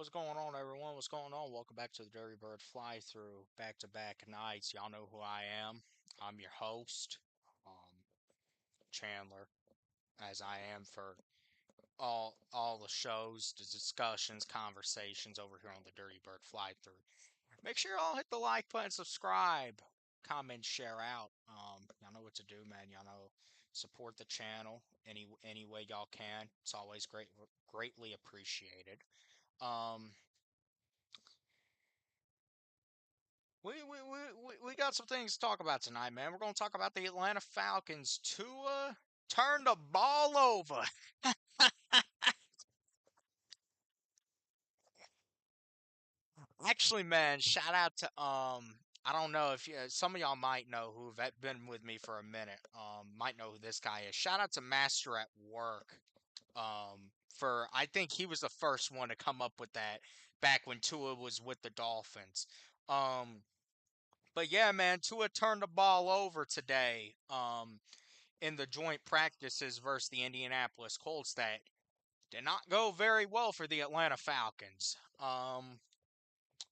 What's going on, everyone? What's going on? Welcome back to the Dirty Bird Fly Through back-to-back nights. Y'all know who I am. I'm your host, Chandler, as I am for all the shows, the discussions, conversations over here on the Dirty Bird Fly Through. Make sure y'all hit the like button, subscribe, comment, share out. Y'all know what to do, man. Y'all know support the channel any way y'all can. It's always greatly appreciated. Um, we got some things to talk about tonight, man. We're going to talk about the Atlanta Falcons. Tua turned the ball over. Actually, man, shout out to I don't know if some of y'all might know who've been with me for a minute. Might know who this guy is. Shout out to Master at Work. For I think he was the first one to come up with that back when Tua was with the Dolphins. Um, but yeah, man, Tua turned the ball over today. In the joint practices versus the Indianapolis Colts that did not go very well for the Atlanta Falcons.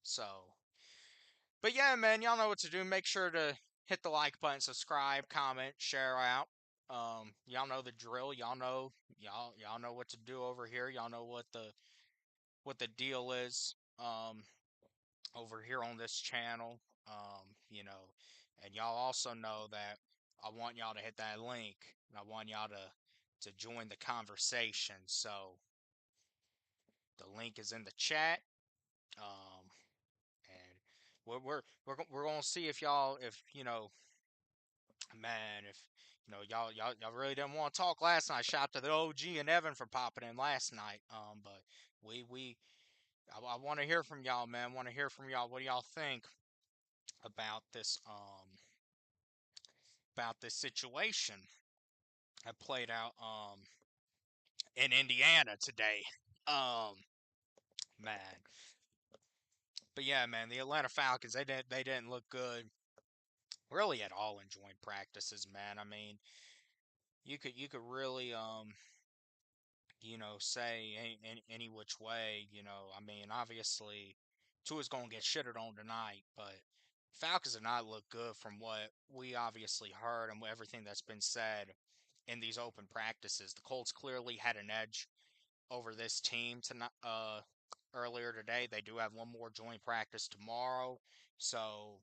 So, but yeah, man, y'all know what to do. Make sure to hit the like button, subscribe, comment, share out. Y'all know the drill. Y'all know what to do over here. Y'all know what the deal is. Over here on this channel. And y'all also know that I want y'all to hit that link. And I want y'all to join the conversation. So the link is in the chat. And we're gonna see if y'all if man if y'all really didn't want to talk last night. Shout out to the OG and Evan for popping in last night. But we I want to hear from y'all, man. Want to hear from y'all. What do y'all think about this situation that played out in Indiana today? Um, man, but yeah, man, the Atlanta Falcons they didn't look good really at all in joint practices, man. I mean, you could really say any which way, I mean, obviously, Tua's gonna get shitted on tonight, but Falcons did not look good from what we obviously heard and everything that's been said in these open practices. The Colts clearly had an edge over this team tonight, earlier today. They do have one more joint practice tomorrow, so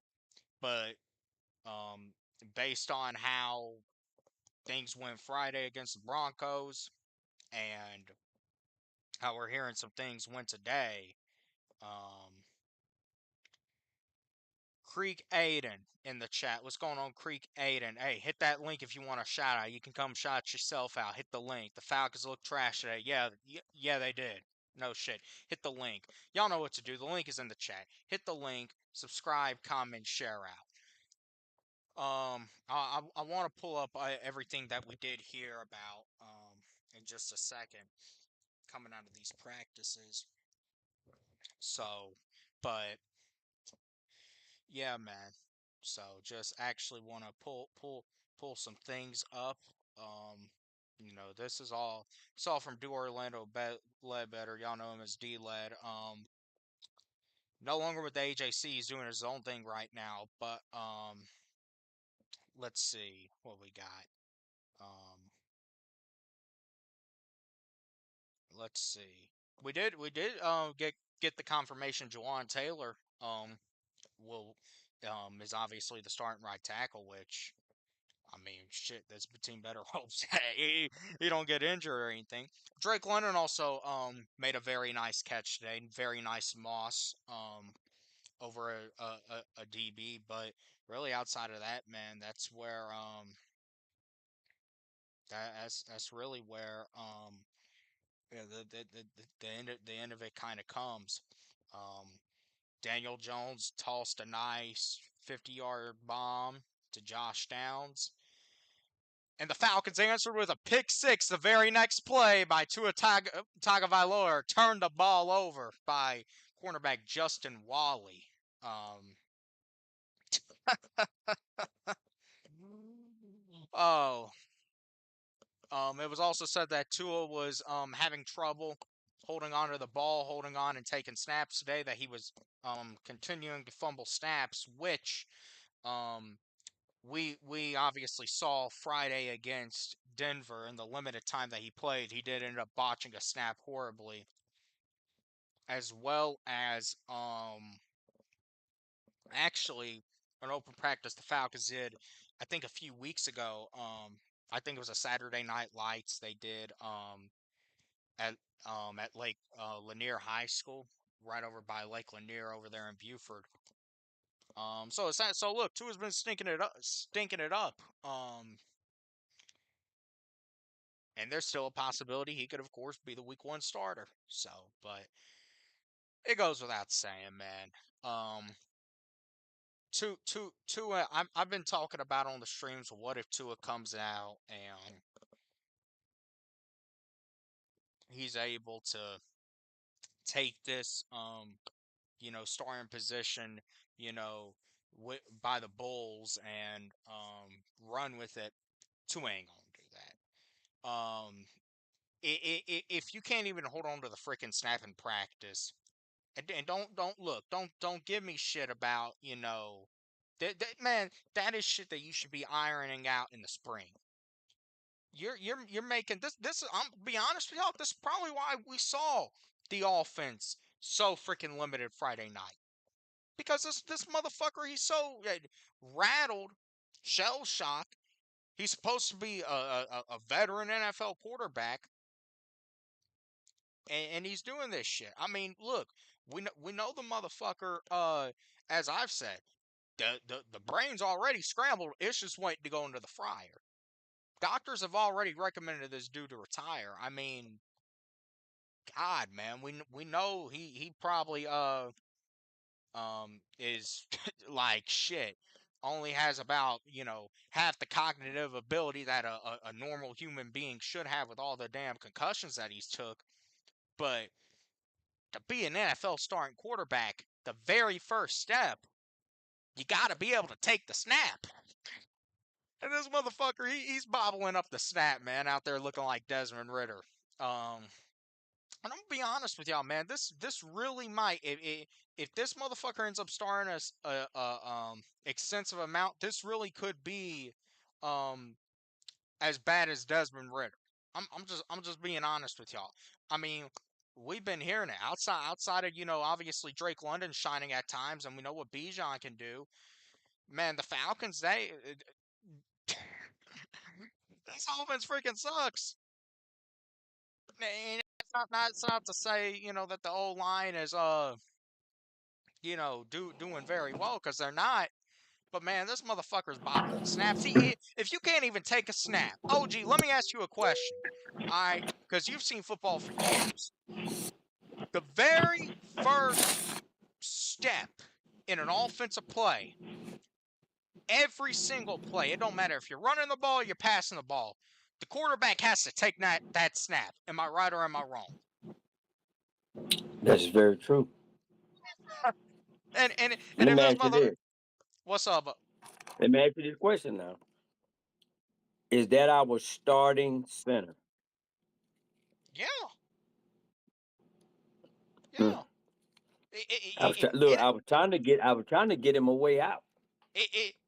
but um, based on how things went Friday against the Broncos and how we're hearing some things went today. Um, Creek Aiden in the chat. What's going on, Creek Aiden? Hey, hit that link if you want a shout out. You can come shout yourself out. Hit the link. The Falcons look trash today. Yeah, they did. No shit. Hit the link. Y'all know what to do. The link is in the chat. Hit the link. Subscribe, comment, share out. I want to pull up everything that we did hear about in just a second coming out of these practices. So, but yeah, man. So just actually want to pull some things up. This is all it's all from Do Orlando Ledbetter. Y'all know him as D Led. No longer with the AJC. He's doing his own thing right now. But let's see what we got. Let's see. We did get the confirmation Jawan Taylor will is obviously the starting right tackle, which I mean, shit, this team better hope he don't get injured or anything. Drake London also made a very nice catch today, very nice moss over a DB, but really outside of that, man, that's where that's really where yeah, the end of it kind of comes. Um, Daniel Jones tossed a nice 50-yard bomb to Josh Downs. And the Falcons answered with a pick six the very next play by Tagovailoa, turned the ball over by cornerback Justin Walley. Um, oh, it was also said that Tua was having trouble holding on to the ball, holding on and taking snaps today, that he was continuing to fumble snaps, which um, we obviously saw Friday against Denver in the limited time that he played. He did end up botching a snap horribly, as well as actually an open practice the Falcons did, I think a few weeks ago. I think it was a Saturday Night Lights they did at at Lake Lanier High School, right over by Lake Lanier over there in Buford. So it's that. So look, Tua's been stinking it up. And there's still a possibility he could, of course, be the Week 1 starter. So, but it goes without saying, man. Tua. I've been talking about on the streams. What if Tua comes out and he's able to take this, starting position, by the Bulls and run with it? Tua ain't gonna do that. If you can't even hold on to the freaking snap in practice, and don't give me shit about man, that is shit that you should be ironing out in the spring. You're making this. I'm be honest with y'all. This is probably why we saw the offense so freaking limited Friday night, because this motherfucker, he's so rattled, shell shocked. He's supposed to be a veteran NFL quarterback, and he's doing this shit. I mean, look, we know the motherfucker. As I've said, the brain's already scrambled. It's just waiting to go into the fryer. Doctors have already recommended this dude to retire. I mean, God, man, we know he probably is like shit. Only has about half the cognitive ability that a normal human being should have with all the damn concussions that he's took. But to be an NFL starting quarterback, the very first step, you got to be able to take the snap. And this motherfucker, he's bobbling up the snap, man, out there looking like Desmond Ritter. And I'm gonna be honest with y'all, man. This really might, if this motherfucker ends up starring us extensive amount, this really could be um as bad as Desmond Ritter. I'm just being honest with y'all. I mean, we've been hearing it outside of obviously Drake London shining at times, and we know what Bijan can do. Man, the Falcons, this offense freaking sucks. And it's not to say that the old line is doing very well, because they're not. But man, this motherfucker's bobbling snaps. If you can't even take a snap, OG, let me ask you a question. All right, because you've seen football for years. The very first step in an offensive play, every single play, it don't matter if you're running the ball or you're passing the ball, the quarterback has to take that snap. Am I right or am I wrong? That's very true. And Let if me this ask you this. what's up? Let me ask you this question now. Is that our starting center? Yeah, Hmm. yeah. I was trying to get him a way out.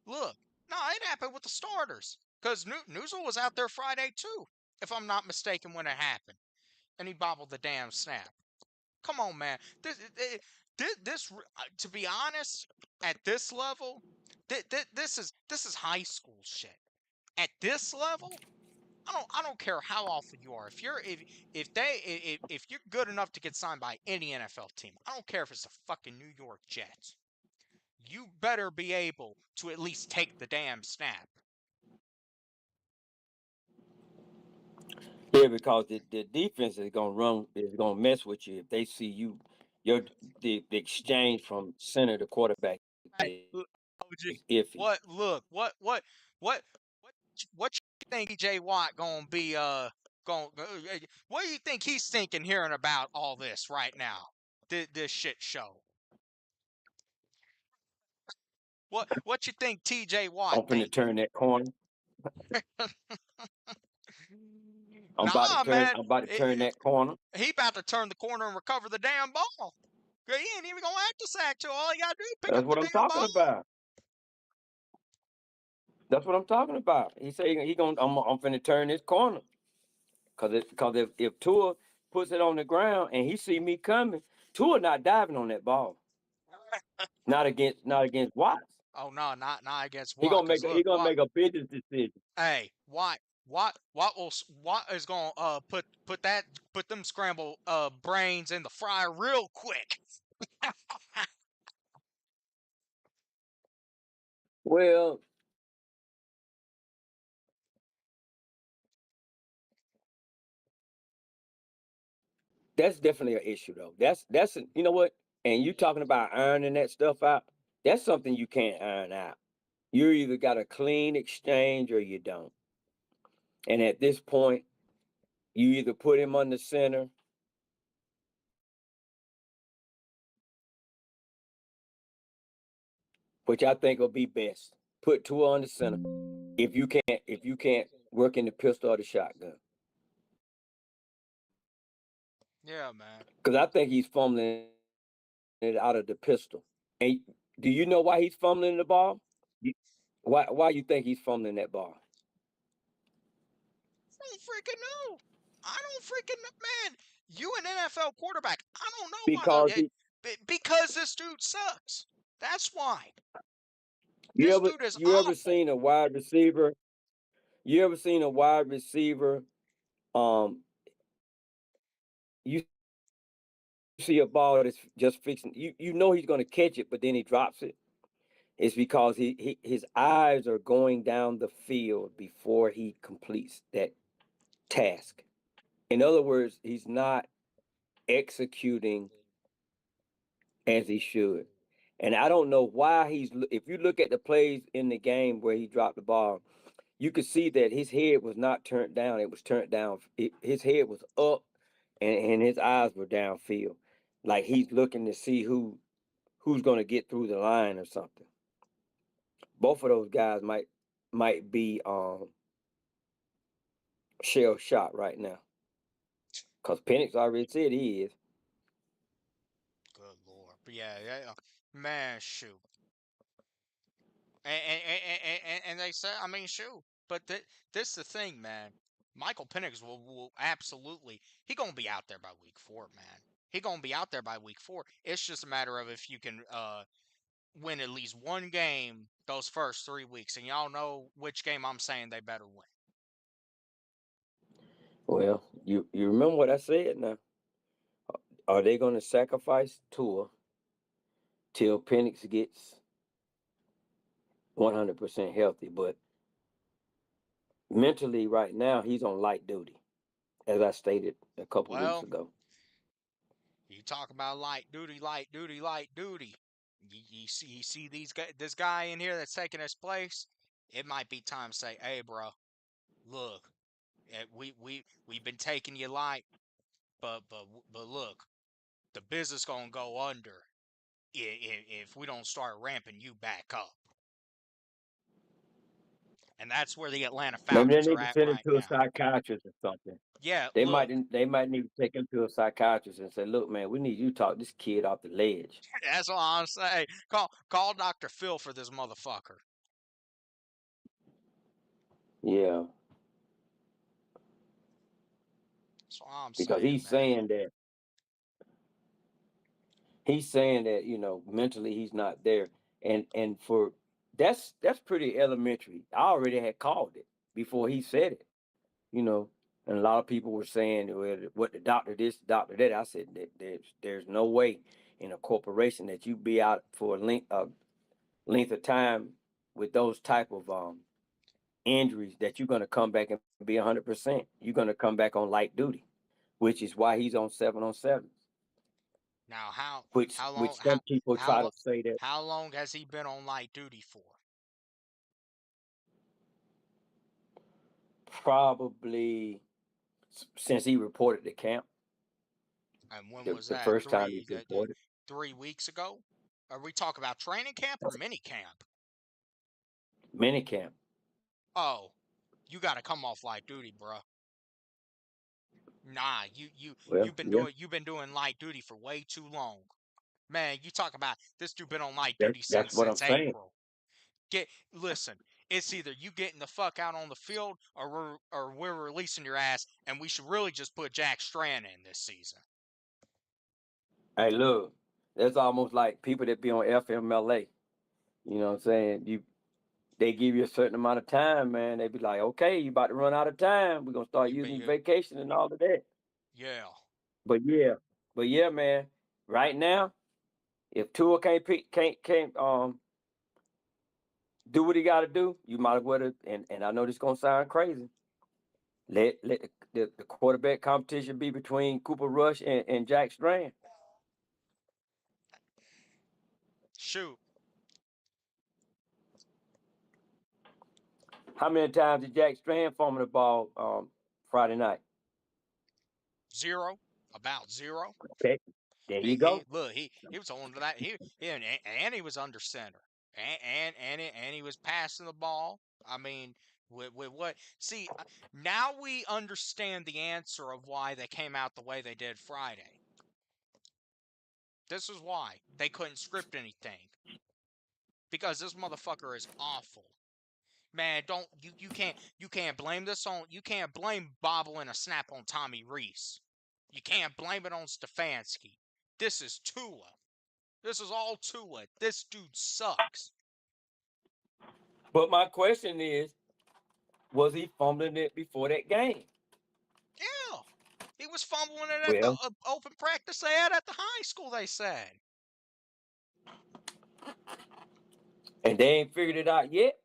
Look, no, it happened with the starters, because Newsel was out there Friday too, if I'm not mistaken, when it happened, and he bobbled the damn snap. Come on, man. To be honest, at this level, this is high school shit. At this level, I don't care how awful you are. If you're good enough to get signed by any NFL team, I don't care if it's the fucking New York Jets. You better be able to at least take the damn snap. Yeah, because the defense is gonna mess with you if they see the exchange from center to quarterback Hey, is OG, iffy. what you think TJ Watt gonna be what do you think he's thinking hearing about all this right now? This shit show. What you think TJ Watt I'm finna thinking? turn that corner. Nah, man. I'm about to turn that corner. He about to turn the corner and recover the damn ball. He ain't even gonna have to sack to all he gotta do is pick That's up the what I'm damn talking ball. about. That's what I'm talking about. He say he gonna I'm finna turn this corner. Cause if Tua puts it on the ground and he see me coming, Tua not diving on that ball. Not against Watts. Oh no, not against He Watt. gonna Cause make a he look, gonna make a business decision. hey, Watt is gonna put them scramble brains in the fryer real quick. Well, that's definitely an issue though. You know what? And you talking about ironing that stuff out? That's something you can't iron out. You either got a clean exchange or you don't. And at this point, you either put him on the center, which I think will be best. Put Tua on the center. If you can't work in the pistol or the shotgun. Yeah, man. Because I think he's fumbling it out of the pistol. And do you know why he's fumbling the ball? Why you think he's fumbling that ball? I don't freaking know. I don't freaking know, man. You an NFL quarterback. I don't know why though. Because Because this dude sucks. That's why. you This ever dude is you ever awful. seen a wide receiver? You ever seen a wide receiver? Um, you see a ball that's just fixing. You know he's going to catch it, but then he drops it. It's because his eyes are going down the field before he completes that task. In other words, he's not executing as he should. And I don't know why if you look at the plays in the game where he dropped the ball, you could see that his head was not turned down. It was turned down. His head was up and his eyes were downfield. Like he's looking to see who's going to get through the line or something. Both of those guys might be shell shot right now. Because Penix already said he is. Good lord. But yeah, man, shoot. And they say, I mean, shoot. But this the thing, man. Michael Penix will absolutely. He gonna be out there by week 4, man. He gonna be out there by week 4. It's just a matter of if you can win at least one game those first 3 weeks, and y'all know which game I'm saying they better win. Well, you remember what I said now. Are they going to sacrifice Tua till Penix gets 100% healthy? But mentally, right now, he's on light duty, as I stated a couple weeks Well, ago. you talk about light duty, light duty, light duty. You see this guy in here that's taking his place. It might be time to say, "Hey, bro, look, we've been taking you light, but look, the business gonna go under if we don't start ramping you back up." And that's where the Atlanta Maybe they Falcons are need to at send him right to a now. psychiatrist or something. Yeah, They might look, they might need to take him to a psychiatrist and say, "Look, man, we need you to talk this kid off the ledge." that's what I'm saying. Call Dr. Phil for this motherfucker. Yeah, That's what I'm because saying, man. he's saying that mentally he's not there, and for that's pretty elementary. I already had called it before he said it. you know, and a lot of people were saying, well, what the doctor this, doctor that. I said that there's no way in a corporation that you be out for a length of time with those type of injuries that you're going to come back and be 100%. You're going to come back on light duty, which is why he's on 7-on-7. Now, Which how long which some people try to say that how long has he been on light duty for? probably since he reported the camp, And when the, was the that? first time he reported 3 weeks ago? Are we talking about training camp or mini camp? minicamp. Oh, you got to come off light duty, bro. Nah, Well, yeah, you've been doing light duty for way too long. Man, you talk about this dude been on light that duty that's what I'm since saying. April. Listen, it's either you getting the fuck out on the field or we're releasing your ass, and we should really just put Jack Strand in this season. Hey, look, that's almost like people that be on FMLA. You know what I'm saying? They give you a certain amount of time, man. They be like, okay, you about to run out of time. We're gonna start You be using vacation and all of that. yeah. But yeah, but yeah, man. Right now, if Tua can't do what he got to do, you might as well. And I know this gonna sound crazy. Let the quarterback competition be between Cooper Rush and Jack Strand. Shoot. How many times did Jack Strand fumble the ball Friday night? Zero. About zero. Okay, there you go. He was on to that. And he was under center. And he was passing the ball. I mean, with what? See, now we understand the answer of why they came out the way they did Friday. This is why they couldn't script anything, because this motherfucker is awful. Man, don't you can't blame this on you can't blame bobbling a snap on Tommy Reese. You can't blame it on Stefanski. This is Tua. This is all Tua. This dude sucks. But my question is, was he fumbling it before that game? Yeah. He was fumbling it at the Well, open practice they had at the high school, they said. and they ain't figured it out yet.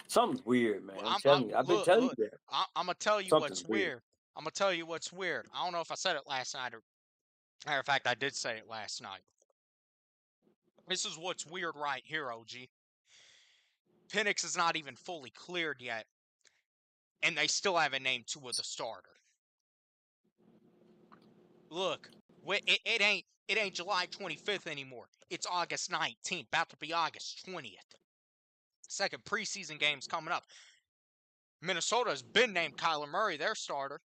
Something's weird, man. I'm telling you. I've been telling Look. you that. I'm gonna tell you Something's what's weird. weird. I'm gonna tell you what's weird. I don't know if I said it last night or matter of fact, I did say it last night. This is what's weird right here, OG. Penix is not even fully cleared yet, and they still haven't named Tua the starter. Look, it ain't July 25th anymore. It's August 19th, about to be August 20th. Second preseason game's coming up. Minnesota's been named Kyler Murray their starter.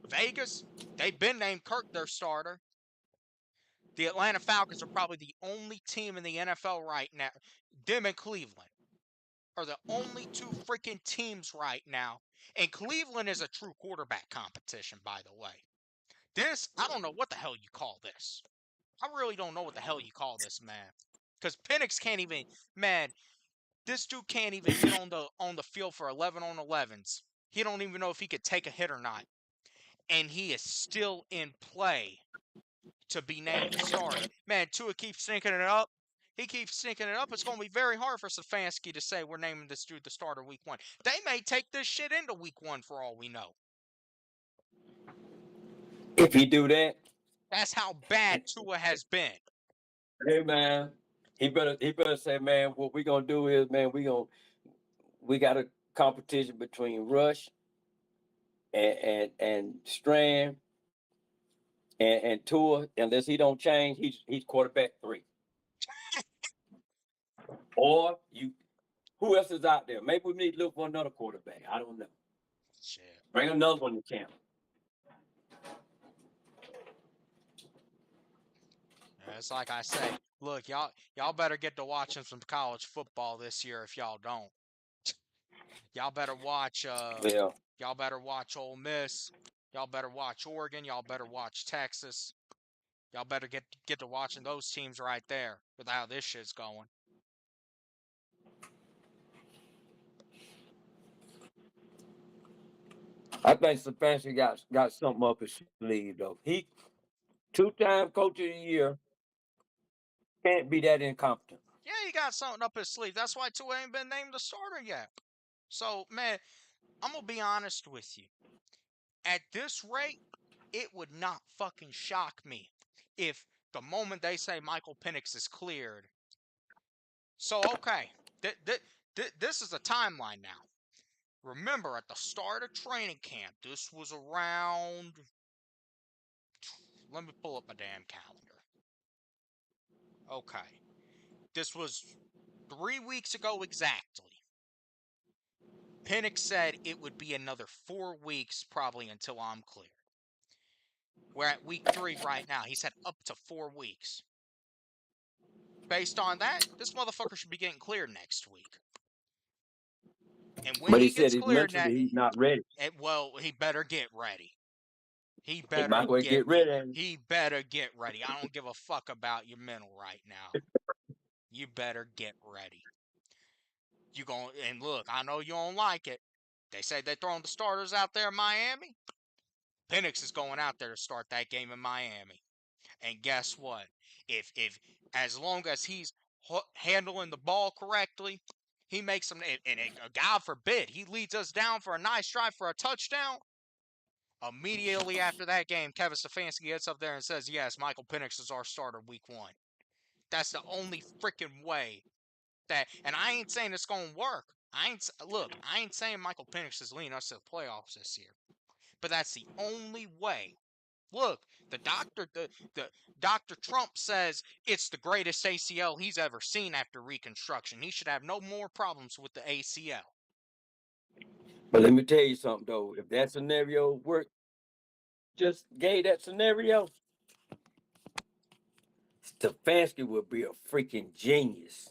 Vegas, they've been named Kirk their starter. The Atlanta Falcons are probably the only team in the NFL right now. Them and Cleveland are the only two freaking teams right now. And Cleveland is a true quarterback competition, by the way. I don't know what the hell you call this. I really don't know what the hell you call this, man. Because Penix can't even, man, this dude can't even get on the field for 11 on 11s. He don't even know if he could take a hit or not. And he is still in play to be named the starter. Man, Tua keeps syncing it up. He keeps syncing it up. It's going to be very hard for Stefanski to say we're naming this dude the starter week 1. They may take this shit into week 1 for all we know. If he do that, That's how bad Tua has been. hey man, he better say, man, what we gonna do is, man, we got a competition between Rush and Strand and Tua. Unless he don't change, he's quarterback 3. Or who else is out there? Maybe we need to look for another quarterback. I don't know. Shit. Bring another one to camp. It's like I say, look, y'all better get to watching some college football this year if y'all don't. Y'all better watch Yeah. y'all better watch Ole Miss. Y'all better watch Oregon. Y'all better watch Texas. Y'all better get to watching those teams right there with how this shit's going. I think Stefanski got something up his sleeve though. He 2-time coach of the year can't be that incompetent. Yeah, he got something up his sleeve. That's why Tua ain't been named the starter yet. So, man, I'm gonna be honest with you. At this rate, it would not fucking shock me if the moment they say Michael Penix is cleared. So, okay, this is a timeline now. Remember, at the start of training camp, this was around. Let me pull up my damn calendar. Okay. This was 3 weeks ago exactly. Penix said it would be another 4 weeks probably until I'm clear. We're at week 3 right now. He said up to 4 weeks. Based on that, this motherfucker should be getting cleared next week. And when But he he said gets he's cleared, mentally he's not ready. well, he better get ready. He He better might well get get ready. he better get ready. I don't give a fuck about your mental right now. You better get ready. You going and look, I know you don't like it. They say they're throwing the starters out there in Miami. Penix is going out there to start that game in Miami. And guess what? If as long as he's handling the ball correctly, he makes some. And God forbid he leads us down for a nice drive for a touchdown. Immediately after that game, Kevin Stefanski gets up there and says, "Yes, Michael Penix is our starter week 1." That's the only freaking way that. And I ain't saying it's gonna work. I ain't saying Michael Penix is leading us to the playoffs this year, but that's the only way. Look, the Dr. Trump says it's the greatest ACL he's ever seen after reconstruction. He should have no more problems with the ACL. But let me tell you something though. If that scenario worked, just gave that scenario, Stefanski would be a freaking genius.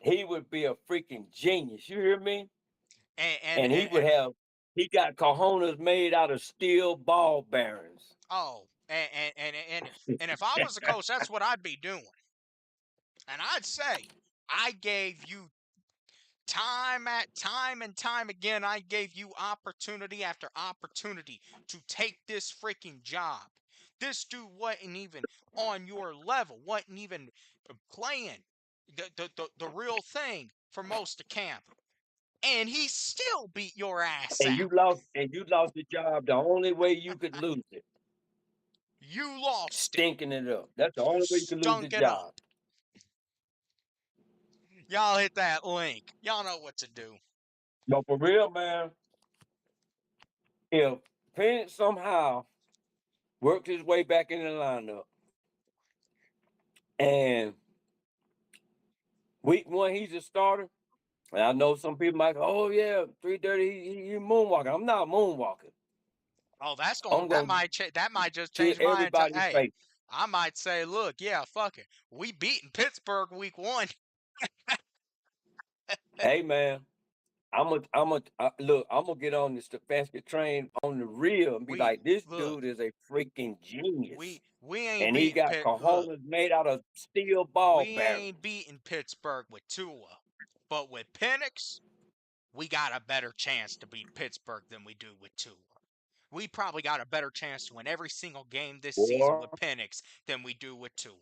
He would be a freaking genius. You hear me? And And he would have. He got cojones made out of steel ball bearings. oh, and if I was a coach, that's what I'd be doing. And I'd say I gave you time and time again, I gave you opportunity after opportunity to take this freaking job. This dude wasn't even on your level, wasn't even playing the real thing for most of camp. And he still beat your ass And out. you lost the job the only way you could lose it. You lost it. Stinking it up. That's the You only way you could lose the stunk it job. up. Y'all hit that link. Y'all know what to do. But for real, man, if Penn somehow worked his way back in the lineup and week 1 he's a starter, and I know some people might go, oh yeah, 330, he moonwalking. I'm not moonwalking. Oh, I'm gonna that might just see change my entire. everybody's Hey, face. I might say, look, yeah, fuck it. We beaten Pittsburgh week 1. Hey man, look. I'm gonna get on this Stefanski train on the real and be We like, this look, dude is a freaking genius, we ain't and he beating got Pitt. Look, cojones made out of steel ball we ain't bearings. beating Pittsburgh with Tua, but with Penix, we got a better chance to beat Pittsburgh than we do with Tua. We probably got a better chance to win every single game this season Boy, with Penix than we do with Tua.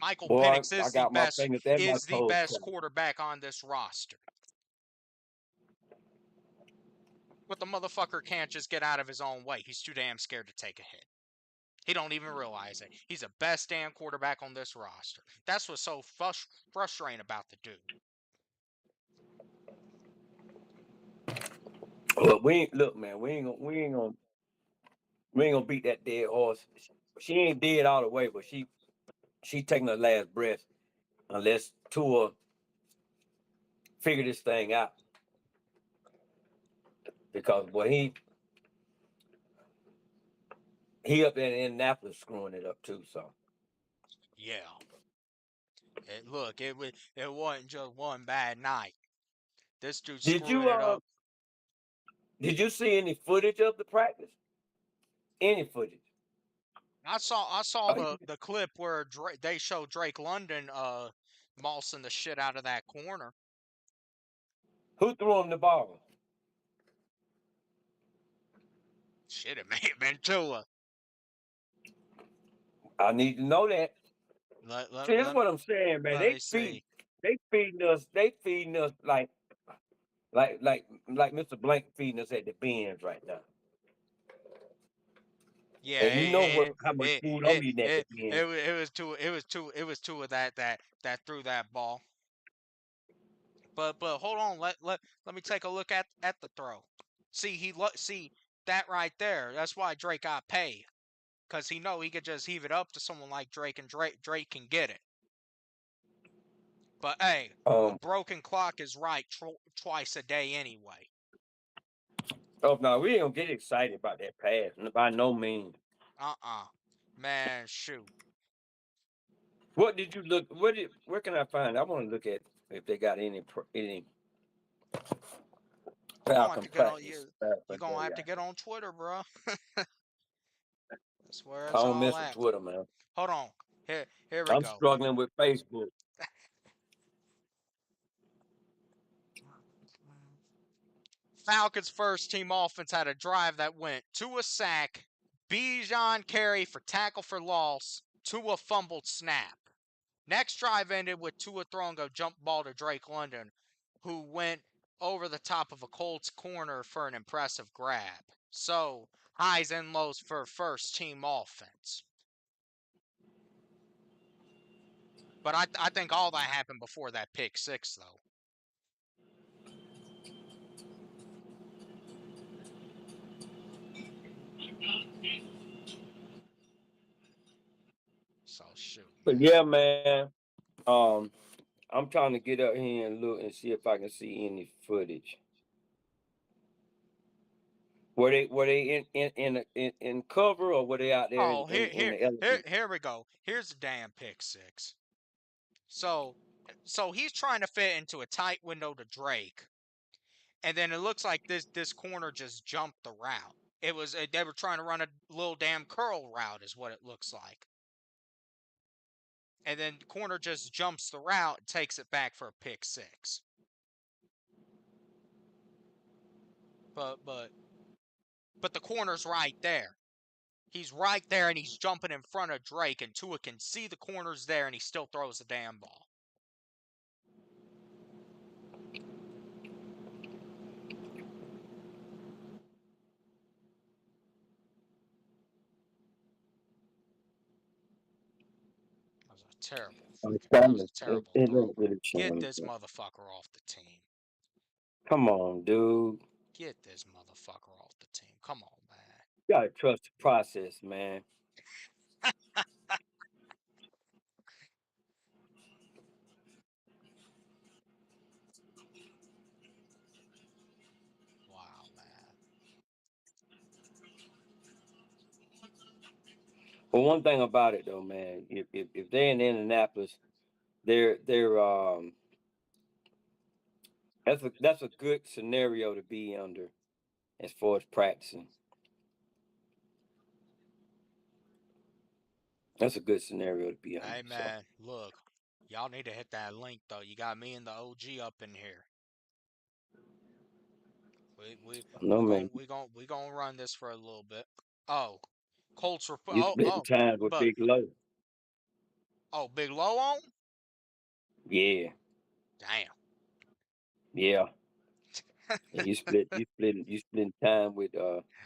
Michael boy, Penix I got my fingers and my is the toes best crossed. quarterback on this roster. But the motherfucker can't just get out of his own way. He's too damn scared to take a hit. He don't even realize it. He's the best damn quarterback on this roster. That's what's so frustrating about the dude. Look, look, man. We ain't gonna beat that dead horse. She ain't dead all the way, but she taking her last breath unless Tua figure this thing out. Because boy, he up there in Indianapolis screwing it up too. So Yeah. Look, it wasn't just one bad night. This dude did screwing it up. you see any footage of the practice? Any footage? I saw Uh, the clip where they show Drake London mossing the shit out of that corner. Who threw him the ball? Shit, it may have been Tua. I need to know that. Let, See, let, this is let, what I'm saying, man. let me see. They feeding us like Mr. Blank feeding us at the bins right now. Yeah, And you know how much food I'm eating at the bins. it was Tua that threw that ball. But hold on, let me take a look at the throw. See that right there. That's why Drake got paid, cause he know he could just heave it up to someone like Drake, and Drake can get it. But hey, a Um, broken clock is right twice a day anyway. oh no, we don't get excited about that pass by no means. Man, shoot. What did you look? Where can I find? I want to look at if they got any You're gonna have Falcon to get on practice you. stuff. You're gonna have to get on Twitter, bro. That's where I it's don't all mess with at. Twitter, man. Hold on. Here we I'm go. struggling with Facebook. Falcons first team offense had a drive that went to a sack, Bijan carry for tackle for loss, to a fumbled snap. Next drive ended with Tua throwing a jump ball to Drake London, who went over the top of a Colts corner for an impressive grab. So, highs and lows for first team offense. But I think all that happened before that pick six, though. So, shoot, But man. yeah, man. Um, I'm trying to get up here and look and see if I can see any footage. Were they in cover, or were they out there Oh, in the element? here we go. Here's the damn pick six. So, he's trying to fit into a tight window to Drake, and then it looks like this corner just jumped the route. It was they were trying to run a little damn curl route, is what it looks like. And then the corner just jumps the route and takes it back for a pick six. But the corner's right there. He's right there and he's jumping in front of Drake, and Tua can see the corner's there and he still throws the damn ball. That was a terrible I'm freaking. That was telling a you, terrible it throw. ain't really Get showing. this motherfucker off the team. Come on, dude. Get this motherfucker off the team. Come on, man. You gotta trust the process, man. Wow, man. But one thing about it though, man, if they're in Indianapolis, they're that's a good scenario to be under as far as practicing. That's a good scenario to be under. Hey, So man. Look, y'all need to hit that link though. You got me and the OG up in here. We we no man, we gonna run this for a little bit. Oh, Colts were you splitting time with but Big Low. Big Low on. Yeah, Damn. yeah. And you splitting time with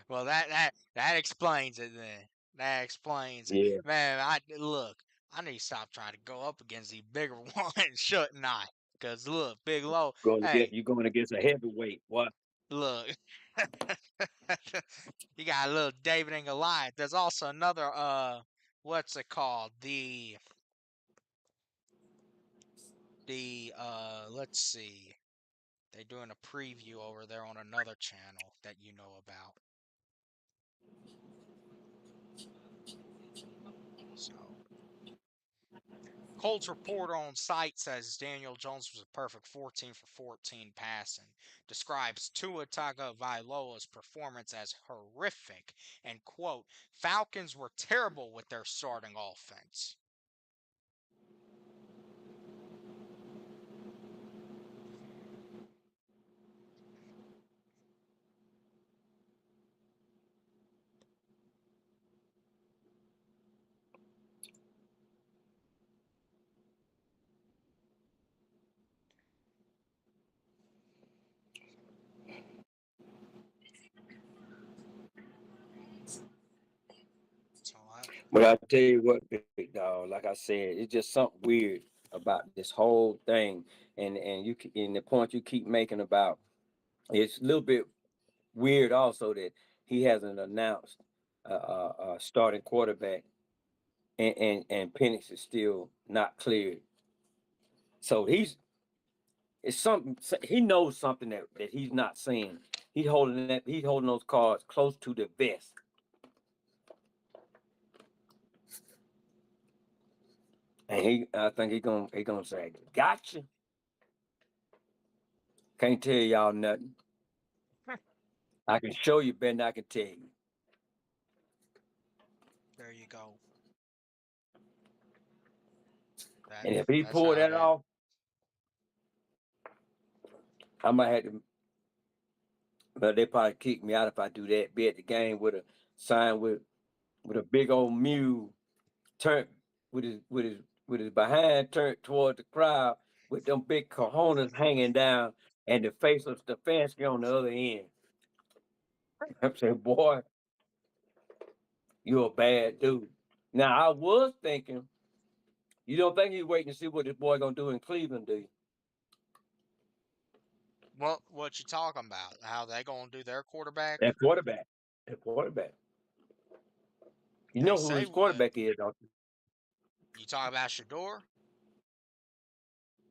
Well, that explains it then. That explains it, yeah, man. I look. I need to stop trying to go up against these bigger ones, shouldn't I? Cause look, Big Low. Hey, going against a heavyweight. What? look. You got a little David and Goliath. There's also another what's it called? The let's see. They're doing a preview over there on another channel that you know about. So Colts reporter on site says Daniel Jones was a perfect 14 for 14 passing. Describes Tua Tagovailoa's performance as horrific and quote, Falcons were terrible with their starting offense. So But I tell you what, big dog. Like I said, it's just something weird about this whole thing, and the point you keep making about it's a little bit weird also that he hasn't announced starting quarterback, and Penix is still not cleared. So it's something he knows something that he's not saying. He's holding those cards close to the vest. And I think he gonna say, "Gotcha." Can't tell y'all nothing. I can show you better than I can tell you. There you go. And if he That's pull how that it is. off, I might have to. But they probably kick me out if I do that. Be at the game with a sign with a big old mule turned with his behind turned toward the crowd with them big cojones hanging down and the face of Stefanski on the other end. I'm saying, boy, you're a bad dude. Now I was thinking, you don't think he's waiting to see what this boy gonna do in Cleveland, do you? What you talking about? How they gonna do their quarterback? That quarterback. That quarterback. You They know who say his quarterback is, don't you? you talk about Shador.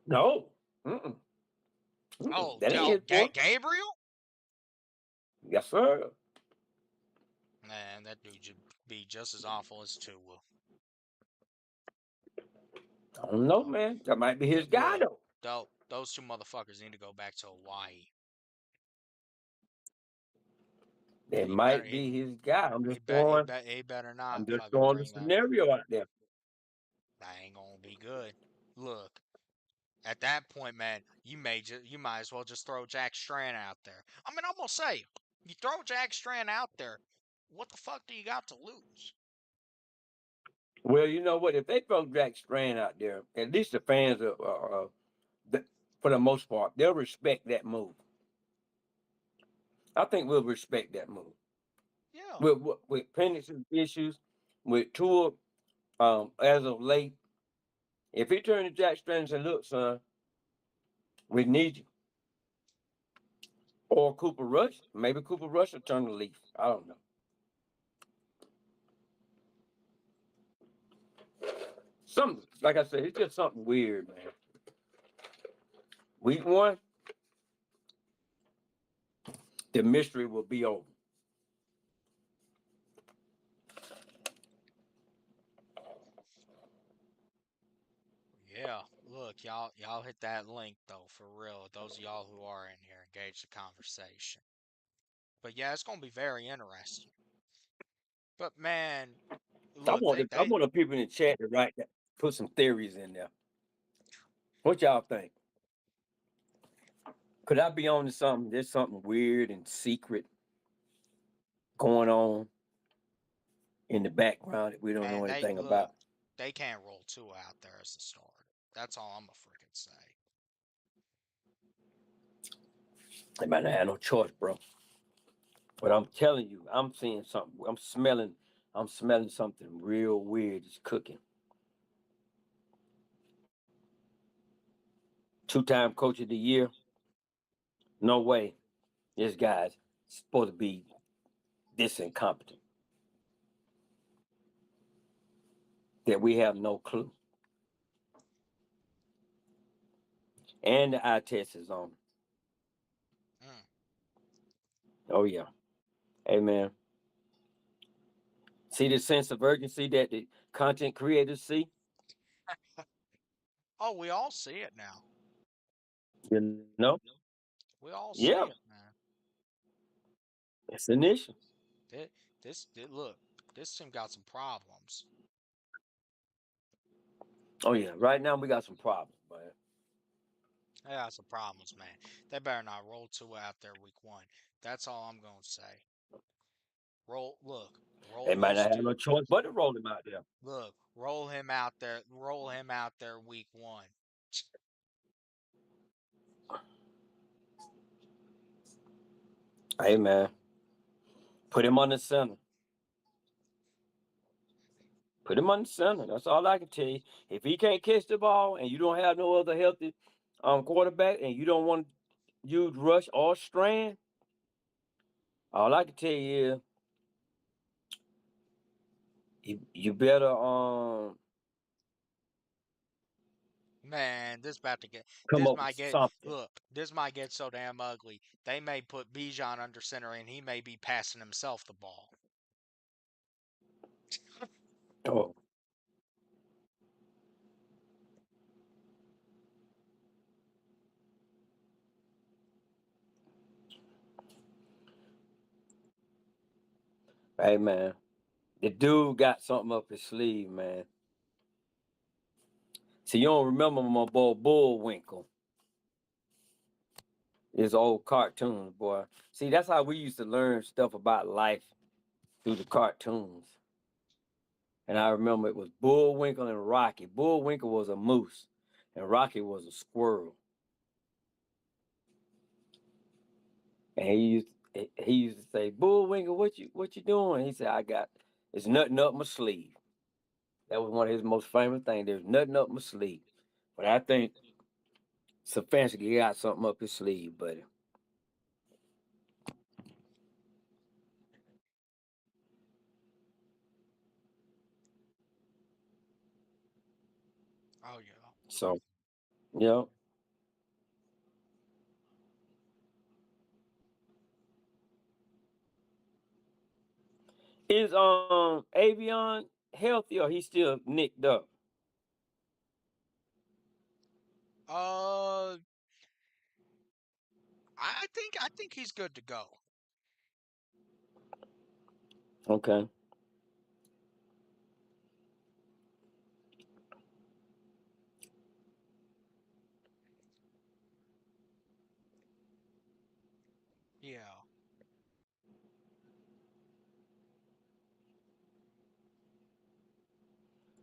No. Mm-mm. Mm-mm. Oh, That ain't his boy. Gabriel. Yes, sir. Man, that dude should be just as awful as Tua. I don't know, Oh, man. That might be his guy look, though. those two motherfuckers need to go back to Hawaii. That He better might be his guy. he better I'm not just fucking throwing the bring that. scenario out there. That ain't gonna be good. Look, at that point, man, you might as well just throw Jack Strand out there. I mean, I'm gonna say, you throw Jack Strand out there, what the fuck do you got to lose? Well, you know what? If they throw Jack Strand out there, at least the fans for the most part, they'll respect that move. I think we'll respect that move. Yeah. With pendency issues, with Tua, as of late, if he turned to Jack Strand and said, "Look, son, we need you," or Cooper Rush, maybe Cooper Rush will turn the leaf. I don't know. Something like I said, it's just something weird, man. Week 1, the mystery will be over. Yeah, look, y'all hit that link though, for real. Those of y'all who are in here, engage the conversation. But yeah, it's gonna be very interesting. But man, I look, want the, I want the people in the chat to put some theories in there. What y'all think? Could I be on to something? There's something weird and secret going on in the background that we don't know man, anything look, about. they can't roll two out there as a starter. That's all I'm gonna freaking say. They might not have no choice, bro. But I'm telling you, I'm seeing something. I'm smelling something real weird is cooking. 2-time coach of the year. No way. This guy's supposed to be this incompetent. That we have no clue. And the eye test is on. Mm. Oh yeah. Hey man. See the sense of urgency that the content creators see? Oh, we all see it now. You know? We all see Yeah. it, man. It's an issue. Look, this team got some problems. Oh yeah. Right now we got some problems, man. They got some problems, man. They better not roll two out there week one. That's all I'm gonna say. They Roll might those not have two. no choice but to roll him out there. Look, roll him out there. Roll him out there week one. Hey man. Put him on the center. Put him on the center. That's all I can tell you. If he can't catch the ball and you don't have no other healthy quarterback and you don't want to use Rush or Strand, all I can tell you is you better Man, Come this up with might get something. look, this might get so damn ugly. They may put Bijan under center and he may be passing himself the ball. Oh, hey man, the dude got something up his sleeve, man. See, you don't remember my boy Bullwinkle? His old cartoons, boy. See, that's how we used to learn stuff about life through the cartoons. And I remember it was Bullwinkle and Rocky. Bullwinkle was a moose, and Rocky was a squirrel. And he used to say, "Bullwinkle, what you doing?" He said, it's nothing up my sleeve." That was one of his most famous things. There's nothing up my sleeve. But I think Stefanski got something up his sleeve, buddy. Oh yeah. So, yeah. Is Avion healthy or he still nicked up? Uh I think he's good to go. Okay. Yeah.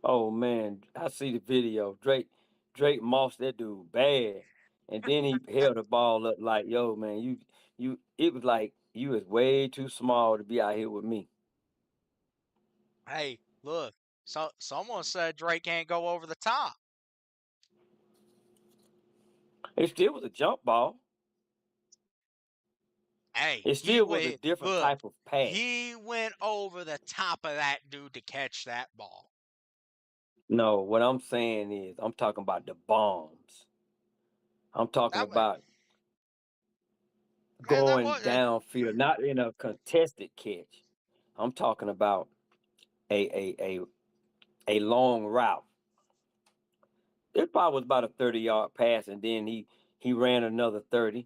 Oh man, I see the video. Drake mossed that dude bad. And then he held the ball up like, yo, man, it was like you was way too small to be out here with me. Hey, look. Someone said Drake can't go over the top. It still was a jump ball. Hey, It he still was a went different look. type of pass. He went over the top of that dude to catch that ball. No, what I'm saying is I'm talking about the bombs. I'm talking That was about man, that going was downfield, not in a contested catch. I'm talking about a long route. It probably was about a 30-yard pass, and then he ran another 30.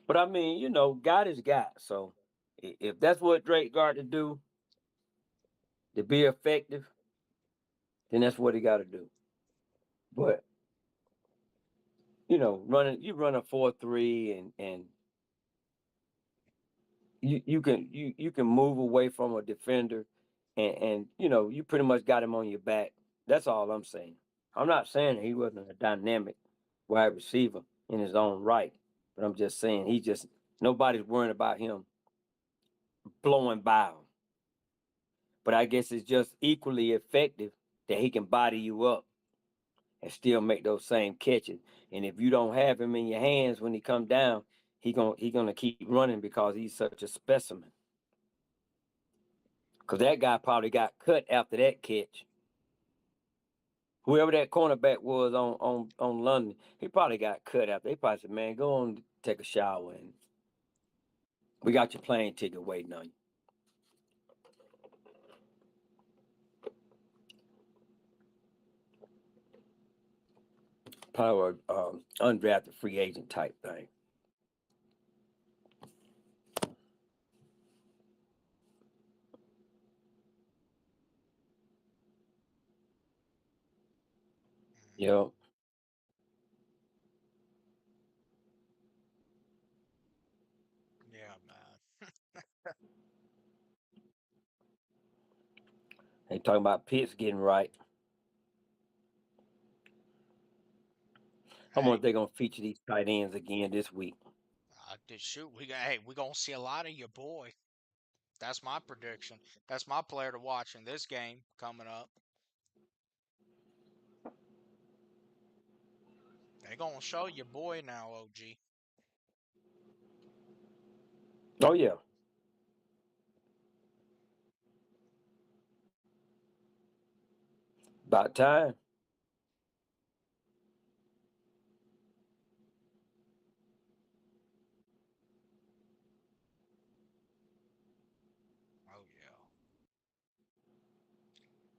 But I mean, God is God. So if that's what Drake got to do to be effective, then that's what he got to do. But you run a 4-3 and you can move away from a defender and you pretty much got him on your back. That's all I'm saying. I'm not saying he wasn't a dynamic wide receiver in his own right, but I'm just saying nobody's worrying about him blowing by him. But I guess it's just equally effective that he can body you up and still make those same catches. And if you don't have him in your hands when he come down, he gonna keep running because he's such a specimen. Because that guy probably got cut after that catch. Whoever that cornerback was on London, he probably got cut after. They probably said, "Man, go on, take a shower, and we got your plane ticket waiting on you." Probably undrafted free agent type thing. Yep. yeah, man. They talking about Pitts getting right. I wonder Hey, if they're gonna feature these tight ends again this week. shoot, we gonna see a lot of your boy. That's my prediction. That's my player to watch in this game coming up. They gonna show your boy now, OG. Oh yeah, about time.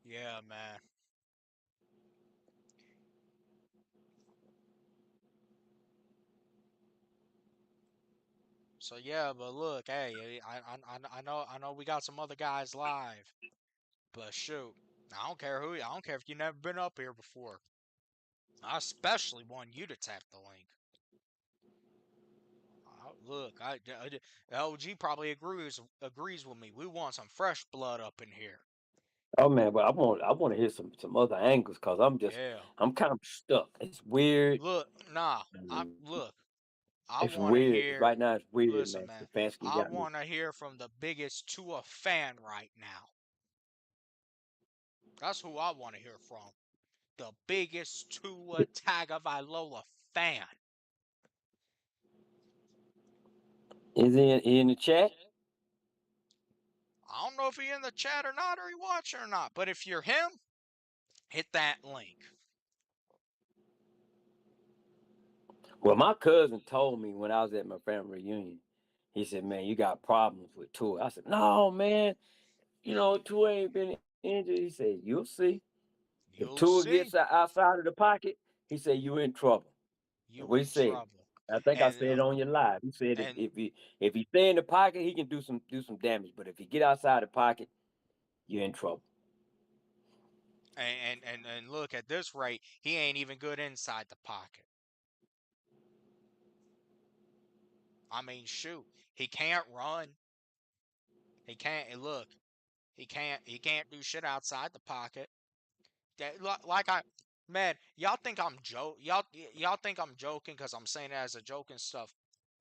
Yeah, man. So yeah, but look, hey, I know we got some other guys live, but shoot, I don't care if you never been up here before. I especially want you to tap the link. Look, OG probably agrees with me. We want some fresh blood up in here. Oh man, but I want to hear some other angles because Yeah. I'm kind of stuck. It's weird. Look, nah. Mm, Look. I It's want to weird. hear. Right now, it's weird, Listen, man. man. Stefanski I got me. want to hear from the biggest Tua fan right now. That's who I want to hear from. The biggest Tua Tagovailoa fan. Is he in the chat? I don't know if he in the chat or not, or he watching or not. But if you're him, hit that link. Well, my cousin told me when I was at my family reunion. He said, "Man, you got problems with Tua." I said, "No, man. Tua ain't been injured." He said, "You'll see. If You'll Tua see. gets outside of the pocket, he said you're in trouble." That's You what he in said. trouble. I think I And said it on your live. He said and if he stay in the pocket, he can do some damage. But if he get outside the pocket, you're in trouble. and look, at this rate, he ain't even good inside the pocket. I mean, shoot, he can't run. He can't look. He can't do shit outside the pocket. Like man, y'all think I'm y'all think I'm joking because I'm saying it as a joke and stuff.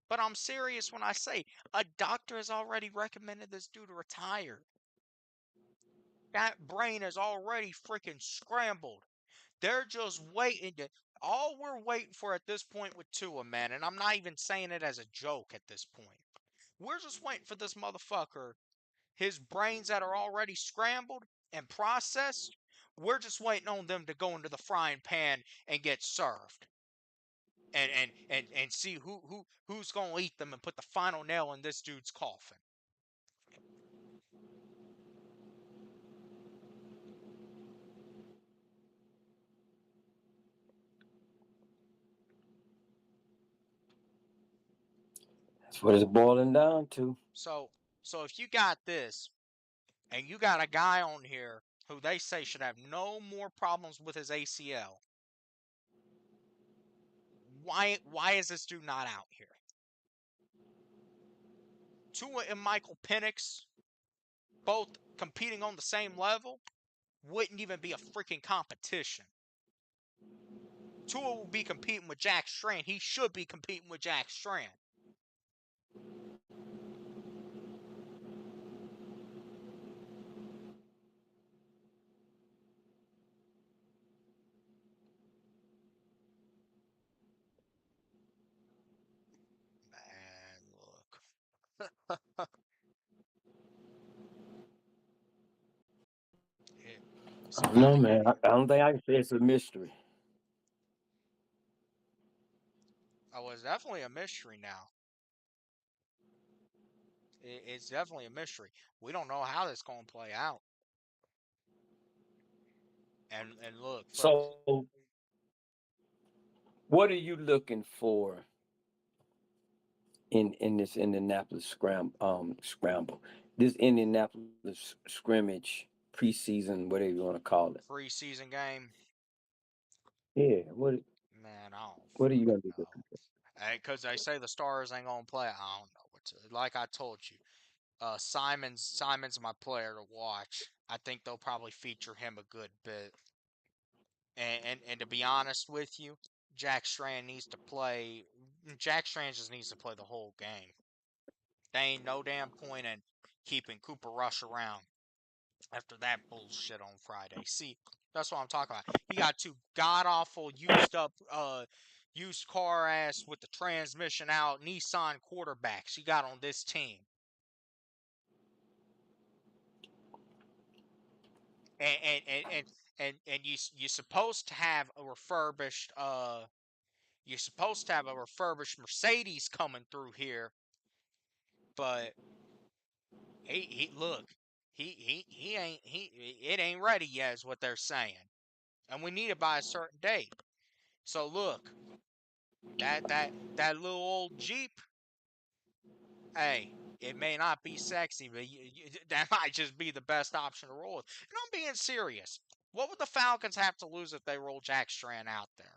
But I'm serious when I say a doctor has already recommended this dude to retire. That brain is already freaking scrambled. They're just waiting to. All we're waiting for at this point with Tua, man, and I'm not even saying it as a joke at this point. We're just waiting for this motherfucker, his brains that are already scrambled and processed. We're just waiting on them to go into the frying pan and get served, and see who's gonna eat them and put the final nail in this dude's coffin. That's what it's boiling down to. So so if you got this, and you got a guy on here who they say should have no more problems with his ACL, why is this dude not out here? Tua and Michael Penix both competing on the same level wouldn't even be a freaking competition. Tua will be competing with Jack Strand. He should be competing with Jack Strand. Man, look. It, I see, don't know, man. I don't think I can say it's a mystery. oh, it's definitely a mystery now. It's definitely a mystery. We don't know how this going to play out. And look, for So, what are you looking for in this Indianapolis scramble, this Indianapolis scrimmage preseason, whatever you want to call it? preseason game, Yeah. man, I don't What are you gonna freaking be know. looking for? Because they say the Stars ain't gonna play. I don't know what to. Like I told you, Simon's my player to watch. I think they'll probably feature him a good bit. And to be honest with you, Jack Strand needs to play. Jack Strand just needs to play the whole game. There ain't no damn point in keeping Cooper Rush around after that bullshit on Friday. See, that's what I'm talking about. You got two god awful, used up, used car ass with the transmission out Nissan quarterbacks you got on this team. And you're supposed to have a refurbished Mercedes coming through here, but he look, it ain't ready yet, is what they're saying, and we need it by a certain date. So look, that little old Jeep, hey, it may not be sexy, but that might just be the best option to roll with. And I'm being serious. What would the Falcons have to lose if they roll Jack Strand out there?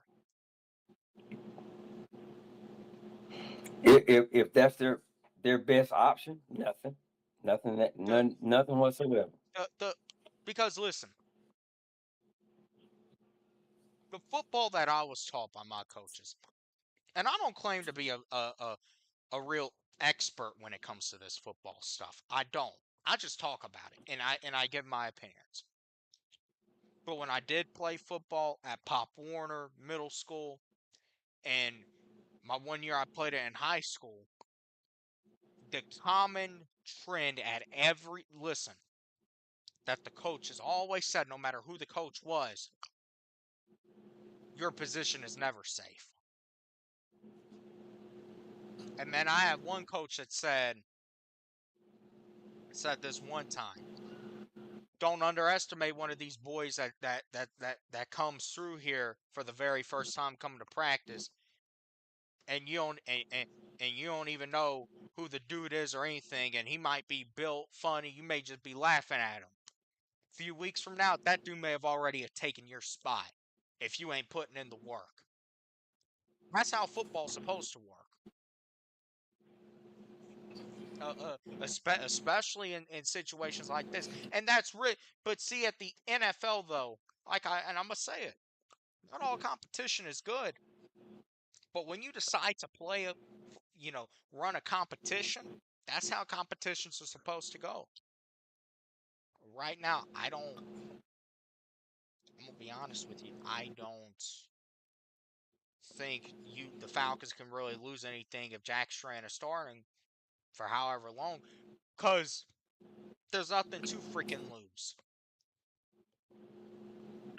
If that's their best option, nothing whatsoever. Because listen, the football that I was taught by my coaches, and I don't claim to be a real expert when it comes to this football stuff. I don't. I just talk about it and I give my opinions. But when I did play football at Pop Warner Middle School and my 1 year I played it in high school, the common trend at every listen that the coach has always said, no matter who the coach was, your position is never safe. And then I have one coach that said this one time, don't underestimate one of these boys that comes through here for the very first time coming to practice, and you don't even know who the dude is or anything, and he might be built funny. You may just be laughing at him. A few weeks from now, that dude may have already taken your spot if you ain't putting in the work. That's how football's supposed to work. Especially in situations like this, and that's but see, at the NFL though, I'm gonna say it, not all competition is good, but when you decide to run a competition, that's how competitions are supposed to go. Right now, I'm gonna be honest with you, I don't think the Falcons can really lose anything if Jack Strand is starting for however long, because there's nothing to freaking lose.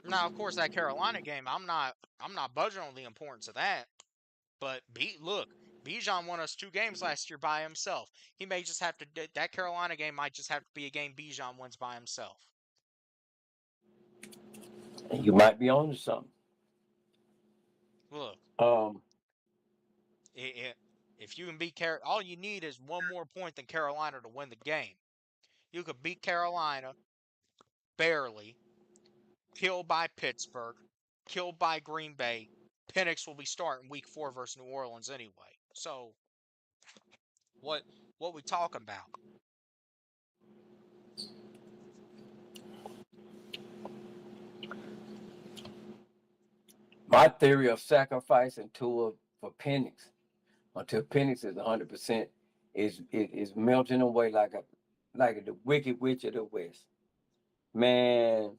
Now, of course, that Carolina game, I'm not budging on the importance of that. But look, Bijan won us 2 games last year by himself. He may just have to. That Carolina game might just have to be a game Bijan wins by himself. You might be on to something. Look, if you can beat all you need is one more point than Carolina to win the game. You could beat Carolina barely, killed by Pittsburgh, killed by Green Bay. Penix will be starting Week 4 versus New Orleans anyway. So, what we talking about? My theory of sacrificing Tua for Penix until Penix is 100% is melting away like the Wicked Witch of the West. Man,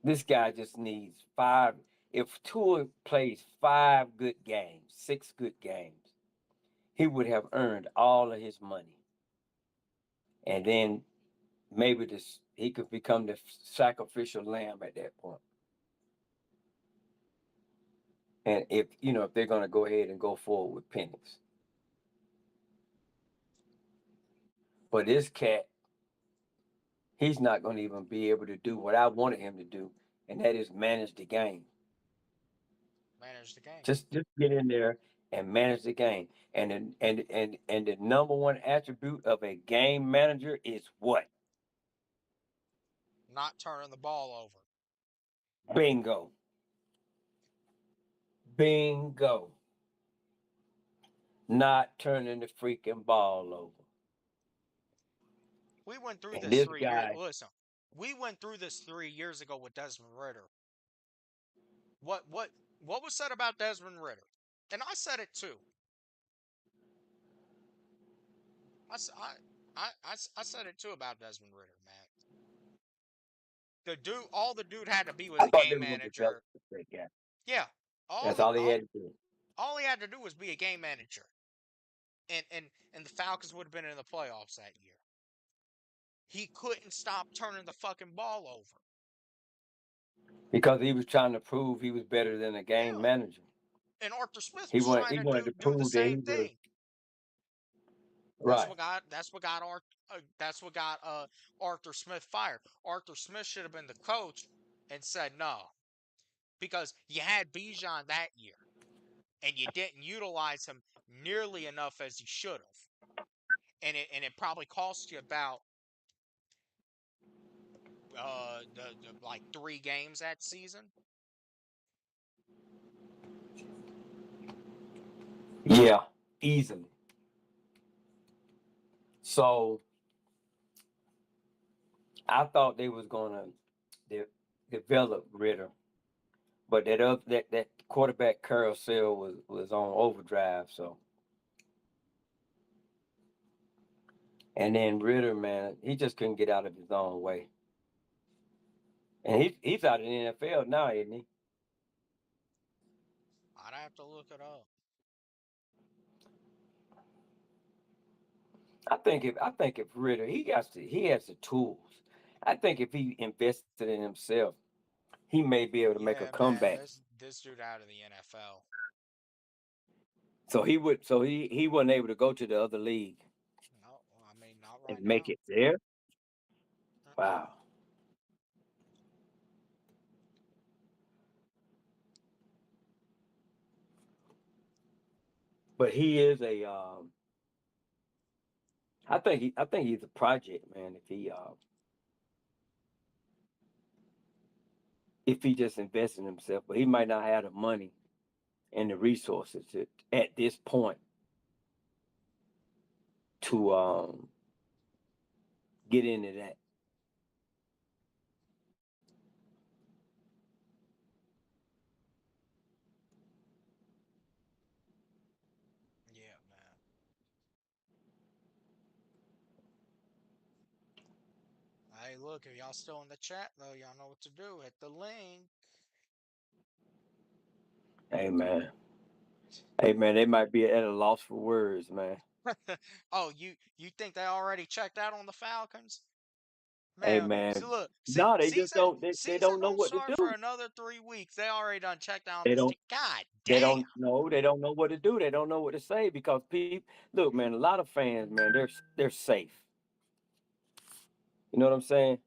this guy just needs 5. If Tua plays 5 good games, 6 good games, he would have earned all of his money. And then maybe he could become the sacrificial lamb at that point. And if they're going to go ahead and go forward with Penix. But this cat, he's not going to even be able to do what I wanted him to do, and that is manage the game. Manage the game. Just get in there and manage the game. And the number one attribute of a game manager is what? Not turning the ball over. Bingo. Bingo. Not turning the freaking ball over. We went through this 3 years. Listen, we went through this 3 years ago with Desmond Ridder. What was said about Desmond Ridder? And I said it too. I said it too about Desmond Ridder, man. All the dude had to be was a game manager. Yeah, that's all he had to do. All he had to do was be a game manager, and the Falcons would have been in the playoffs that year. He couldn't stop turning the fucking ball over because he was trying to prove he was better than a game manager. And Arthur Smith was trying to do the same thing. Right. That's what got That's what got Arthur Smith fired. Arthur Smith should have been the coach and said no because you had Bijan that year and you didn't utilize him nearly enough as you should have, and it probably cost you about the like 3 games that season. Yeah, easily. So I thought they was gonna de- develop Ritter, but that quarterback carousel was on overdrive. So and then Ritter, man, he just couldn't get out of his own way, and he's out of the NFL now, isn't he? I'd have to look it up. I think if Ritter he has the tools. I think if he invested in himself, he may be able to make a Yeah, man, comeback. this dude out of the NFL. So he wasn't able to go to the other league No, I mean not and right make now. it there. Mm-mm. Wow. But he is a I think he's a project, man, if he just invests in himself, but he might not have the money and the resources at this point to get into that. Yeah, man. Hey, look, if y'all still in the chat though, y'all know what to do. Hit the link. Hey man. Hey man, they might be at a loss for words, man. Oh, you think they already checked out on the Falcons? Hey Man, man. see, look, No, they just season don't they season don't know don't what to start for do. another 3 weeks. They already done checked out on They this don't team. God they damn. don't know. They don't know what to do. They don't know what to say because people look, man, a lot of fans, man, they're safe. You know what I'm saying?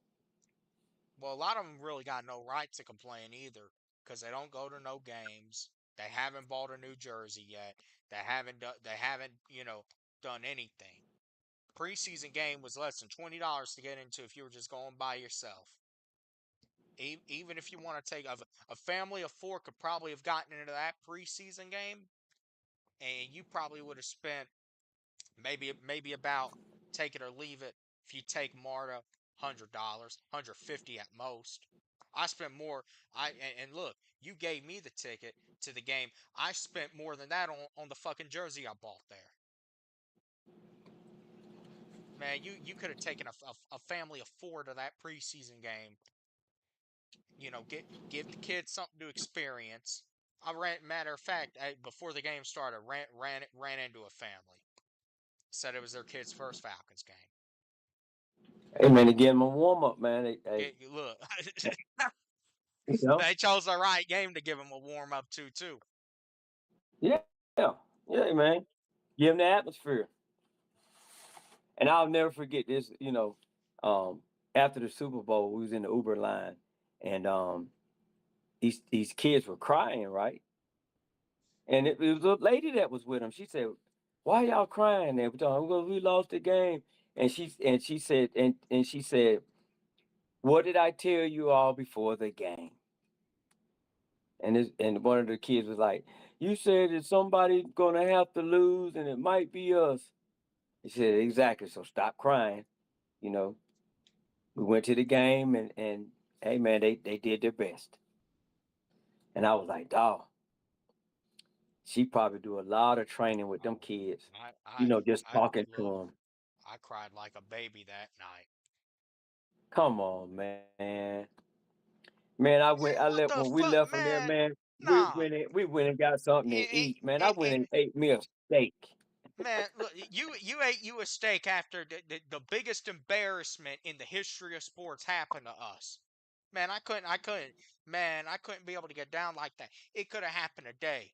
Well, a lot of them really got no right to complain either, because they don't go to no games. They haven't bought a new jersey yet. They haven't done anything. Preseason game was less than $20 to get into if you were just going by yourself. Even if you want to take a family of four could probably have gotten into that preseason game, and you probably would have spent maybe about take it or leave it. If you take Marta, $100, 150 at most. I spent more. And look, you gave me the ticket to the game. I spent more than that on the fucking jersey I bought there. Man, you could have taken a family of four to that preseason game. Give the kids something to experience. Matter of fact, before the game started, ran into a family. Said it was their kid's first Falcons game. Hey man, to get them a warm up, man. Look, You know? they chose the right game to give him a warm up to too. Yeah, yeah, yeah, man. Give them the atmosphere. And I'll never forget this, um, after the Super Bowl, we was in the Uber line and these kids were crying, right? And it was a lady that was with them. She said, "Why y'all crying every time? We lost the game." And she said, "What did I tell you all before the game?" And one of the kids was like, "You said that somebody gonna have to lose, and it might be us." He said, "Exactly. So stop crying." You know, we went to the game, and hey, man, they did their best. And I was like, "Dog, she probably do a lot of training with them Oh, kids. I I Just I talking to look. them. I cried like a baby that night. Come on, man. Man, Man, what the when we fuck, left from there, man? man. Nah, We went and got something to it, eat, man. I it, went it, and ate me a steak. man. Look, you ate you a steak after the biggest embarrassment in the history of sports happened to us. Man, I couldn't be able to get down like that. It could have happened today.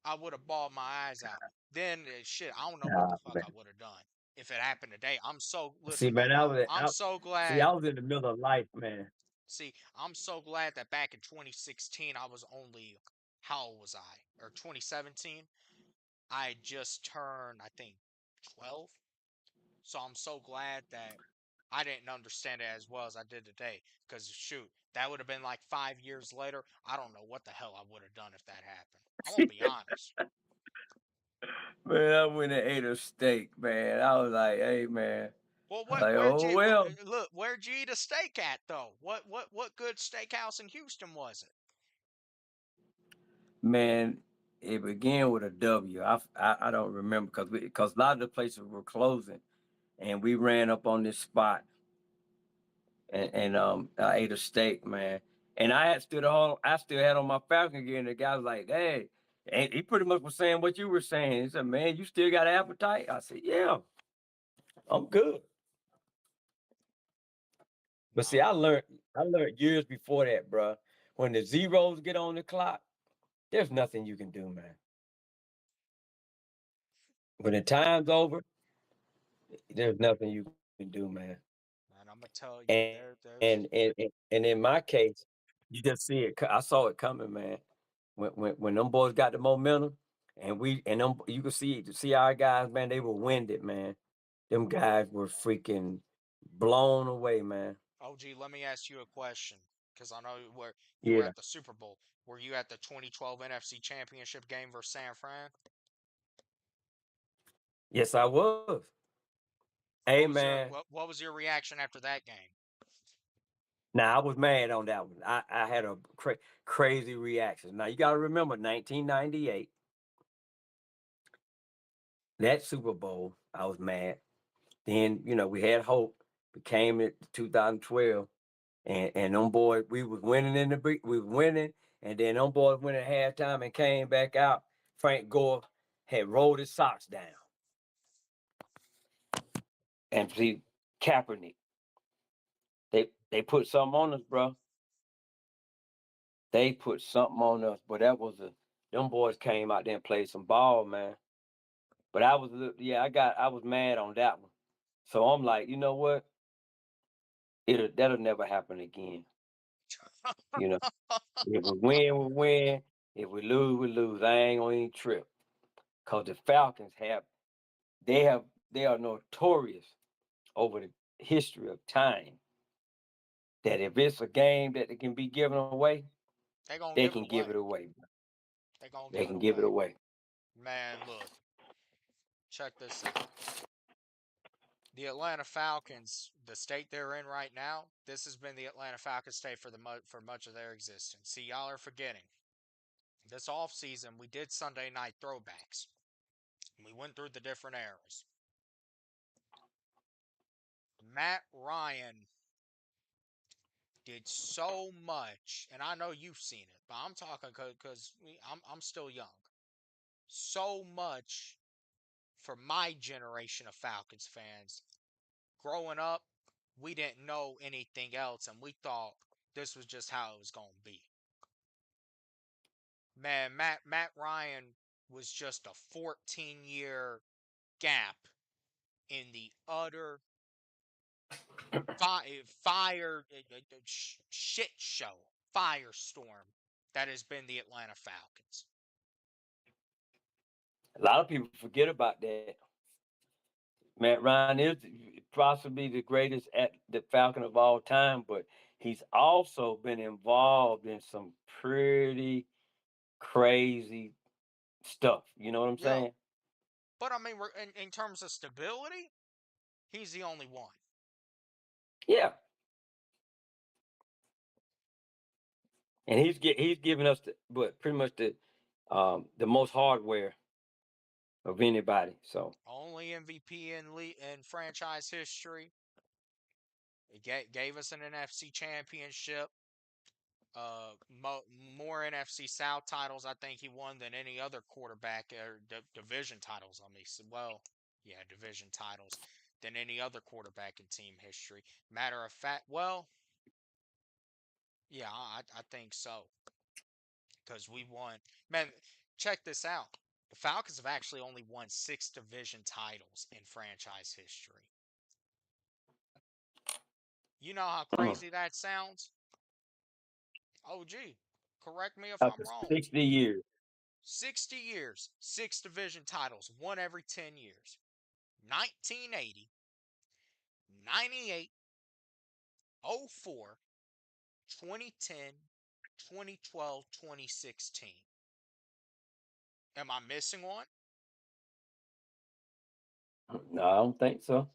I would have bawled my eyes out. Then shit, I don't know what Nah, the fuck man. I would have done. if it happened today. I'm so See, listen, man, man. I'm so see, glad. I was in the middle of life, man. See, I'm so glad that back in 2016, I was only how old was I? Or 2017, I had just turned, I think, 12. So I'm so glad that I didn't understand it as well as I did today. Because shoot, that would have been like 5 years later. I don't know what the hell I would have done if that happened. I'm gonna be honest. Man, I went and ate a steak, man. I was like, hey, man. Well, I was what? like, Where'd oh you well, look? Where'd you eat a steak at though? What good steakhouse in Houston was it? man. It began with a W. I don't remember because a lot of the places were closing, and we ran up on this spot, and I ate a steak, man. And I still had on my Falcon gear, and the guy was like, hey, and he pretty much was saying what you were saying. He said, man, you still got an appetite? I said, yeah, I'm good. But see, Nah, I learned years before that, bro. When the zeros get on the clock, there's nothing you can do, man. When the time's over, there's nothing you can do, man. man, I'm gonna tell you, And there's and in my case, you just see it. I saw it coming, man. When them boys got the momentum, and them you could see our guys, man. They were winded, man. Them guys were freaking blown away, man. OG. Let me ask you a question, because I know where you were Yeah. at the Super Bowl. Were you at the 2012 NFC Championship game versus San Fran? Yes, I was. Hey, man. What was your reaction after that game? Now I was mad on that one. I had a crazy reaction. Now you got to remember 1998, that Super Bowl. I was mad. Then we had hope. Became it 2012, and them boys we was winning we was winning, and then them boys went at halftime and came back out. Frank Gore had rolled his socks down, and see Kaepernick. They put something on us, bro. They put something on us, but them boys came out there and played some ball, man. But I was mad on that one. So I'm like, you know what? That'll never happen again. You know, if we win, we win. If we lose, we lose. I ain't gonna even trip. Cause the Falcons they are notorious over the history of time that if it's a game that it can be given away, They gonna they give it can give away. it away. They gonna They give it can give it away. away. Man, look, check this out. The Atlanta Falcons, the state they're in right now, this has been the Atlanta Falcons state for much of their existence. See, y'all are forgetting. This offseason, we did Sunday night throwbacks. We went through the different eras. Matt Ryan did so much, and I know you've seen it, but I'm talking because I'm still young. So much for my generation of Falcons fans. Growing up, we didn't know anything else, and we thought this was just how it was gonna be. Man, Matt Ryan was just a 14-year gap in the utter fire shit show, firestorm that has been the Atlanta Falcons. A lot of people forget about that. Matt Ryan is possibly the greatest at the Falcon of all time, but he's also been involved in some pretty crazy stuff. You know what I'm Yeah, saying? but I mean, in terms of stability, he's the only one. Yeah, and he's giving us pretty much the most hardware of anybody. So Only MVP in franchise history. It gave us an NFC championship. More NFC South titles I think he won than any other quarterback or division titles. I mean, well, yeah, division titles than any other quarterback in team history. Matter of fact, well, yeah, I think so because we won. Man, check this out. The Falcons have actually only won 6 division titles in franchise history. You know how crazy that sounds? Oh, gee, correct me if I'm After wrong. 60 years. 60 years, 6 division titles, one every 10 years. 1980, 98, 04, 2010, 2012, 2016. Am I missing one? No, I don't think so.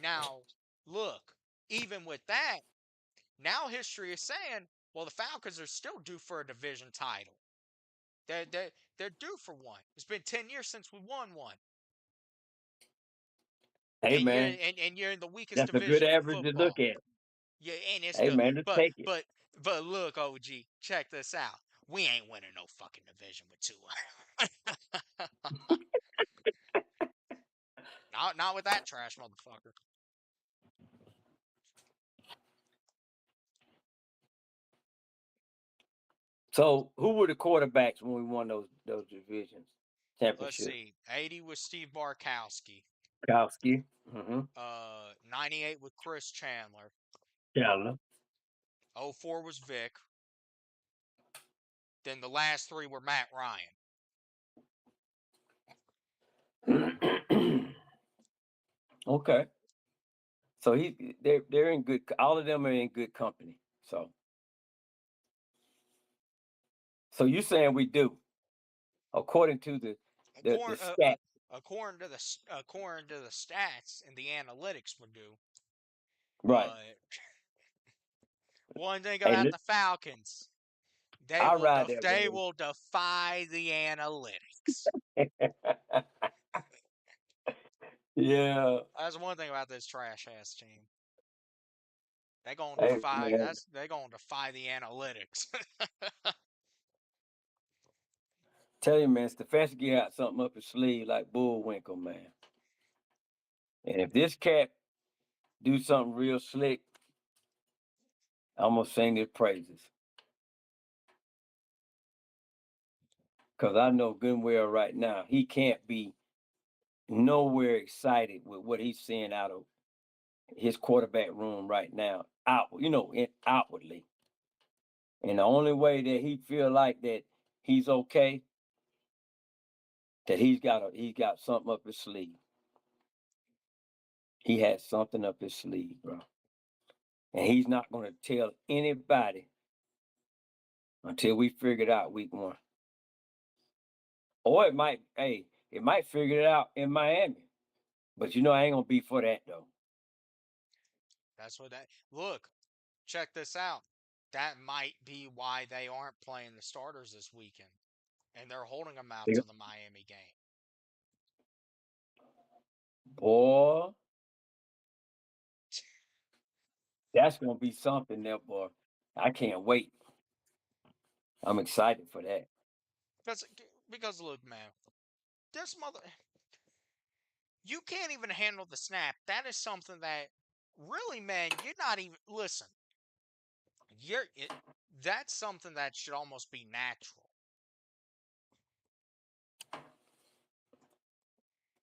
Now, look, even with that, now history is saying, well, the Falcons are still due for a division title. They're due for one. It's been 10 years since we won one. Hey, And man, you're in the weakest that's a good division in average to look football. at. Yeah, and it's Hey, good. man, just But take it. but but look, OG, check this out. We ain't winning no fucking division with Tua. Not with that trash motherfucker. So, who were the quarterbacks when we won those divisions, Let's championships? see. 80 was Steve Barkowski. Kowski, mm-hmm. 98 with Chris Chandler. Chandler. 04 was Vic. Then the last 3 were Matt Ryan. Okay. So they're in good. All of them are in good company. So you saying we do, according to the According, stat, according to the stats and the analytics, we do. right? But one thing Hey, about the Falcons, I ride that they wave. will defy the analytics. Yeah. That's one thing about this trash ass team. They gonna Hey, defy man. they gonna defy the analytics. Tell you, man, Stefanski got something up his sleeve like Bullwinkle, man. And if this cat do something real slick, I'm gonna sing his praises. Cause I know good and well right now he can't be nowhere excited with what he's seeing out of his quarterback room right now. Outwardly. And the only way that he feel like that he's okay, that he's got something up his sleeve. He has something up his sleeve, bro. And he's not gonna tell anybody until we figure it out week 1. Or it might figure it out in Miami. But I ain't gonna be for that though. That's what that look. Check this out. That might be why they aren't playing the starters this weekend, and they're holding them out to the Miami game. Boy, that's gonna be something there, boy. I can't wait. I'm excited for that. Because look, man, this mother, you can't even handle the snap. That is something that really, man, you're not even listen. That's something that should almost be natural.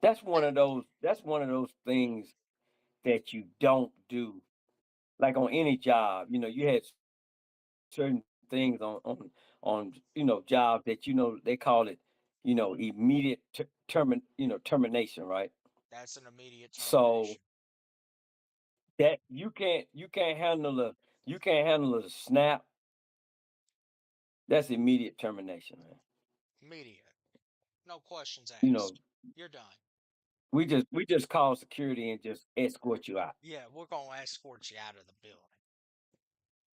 That's one of those things that you don't do. Like on any job, you had certain things on jobs that they call it, immediate termination, right? That's an immediate So termination. that you can't handle a snap. That's immediate termination, man. Immediate. No questions You know, asked. You're done. we just call security and just escort you out. Yeah, we're gonna escort you out of the building.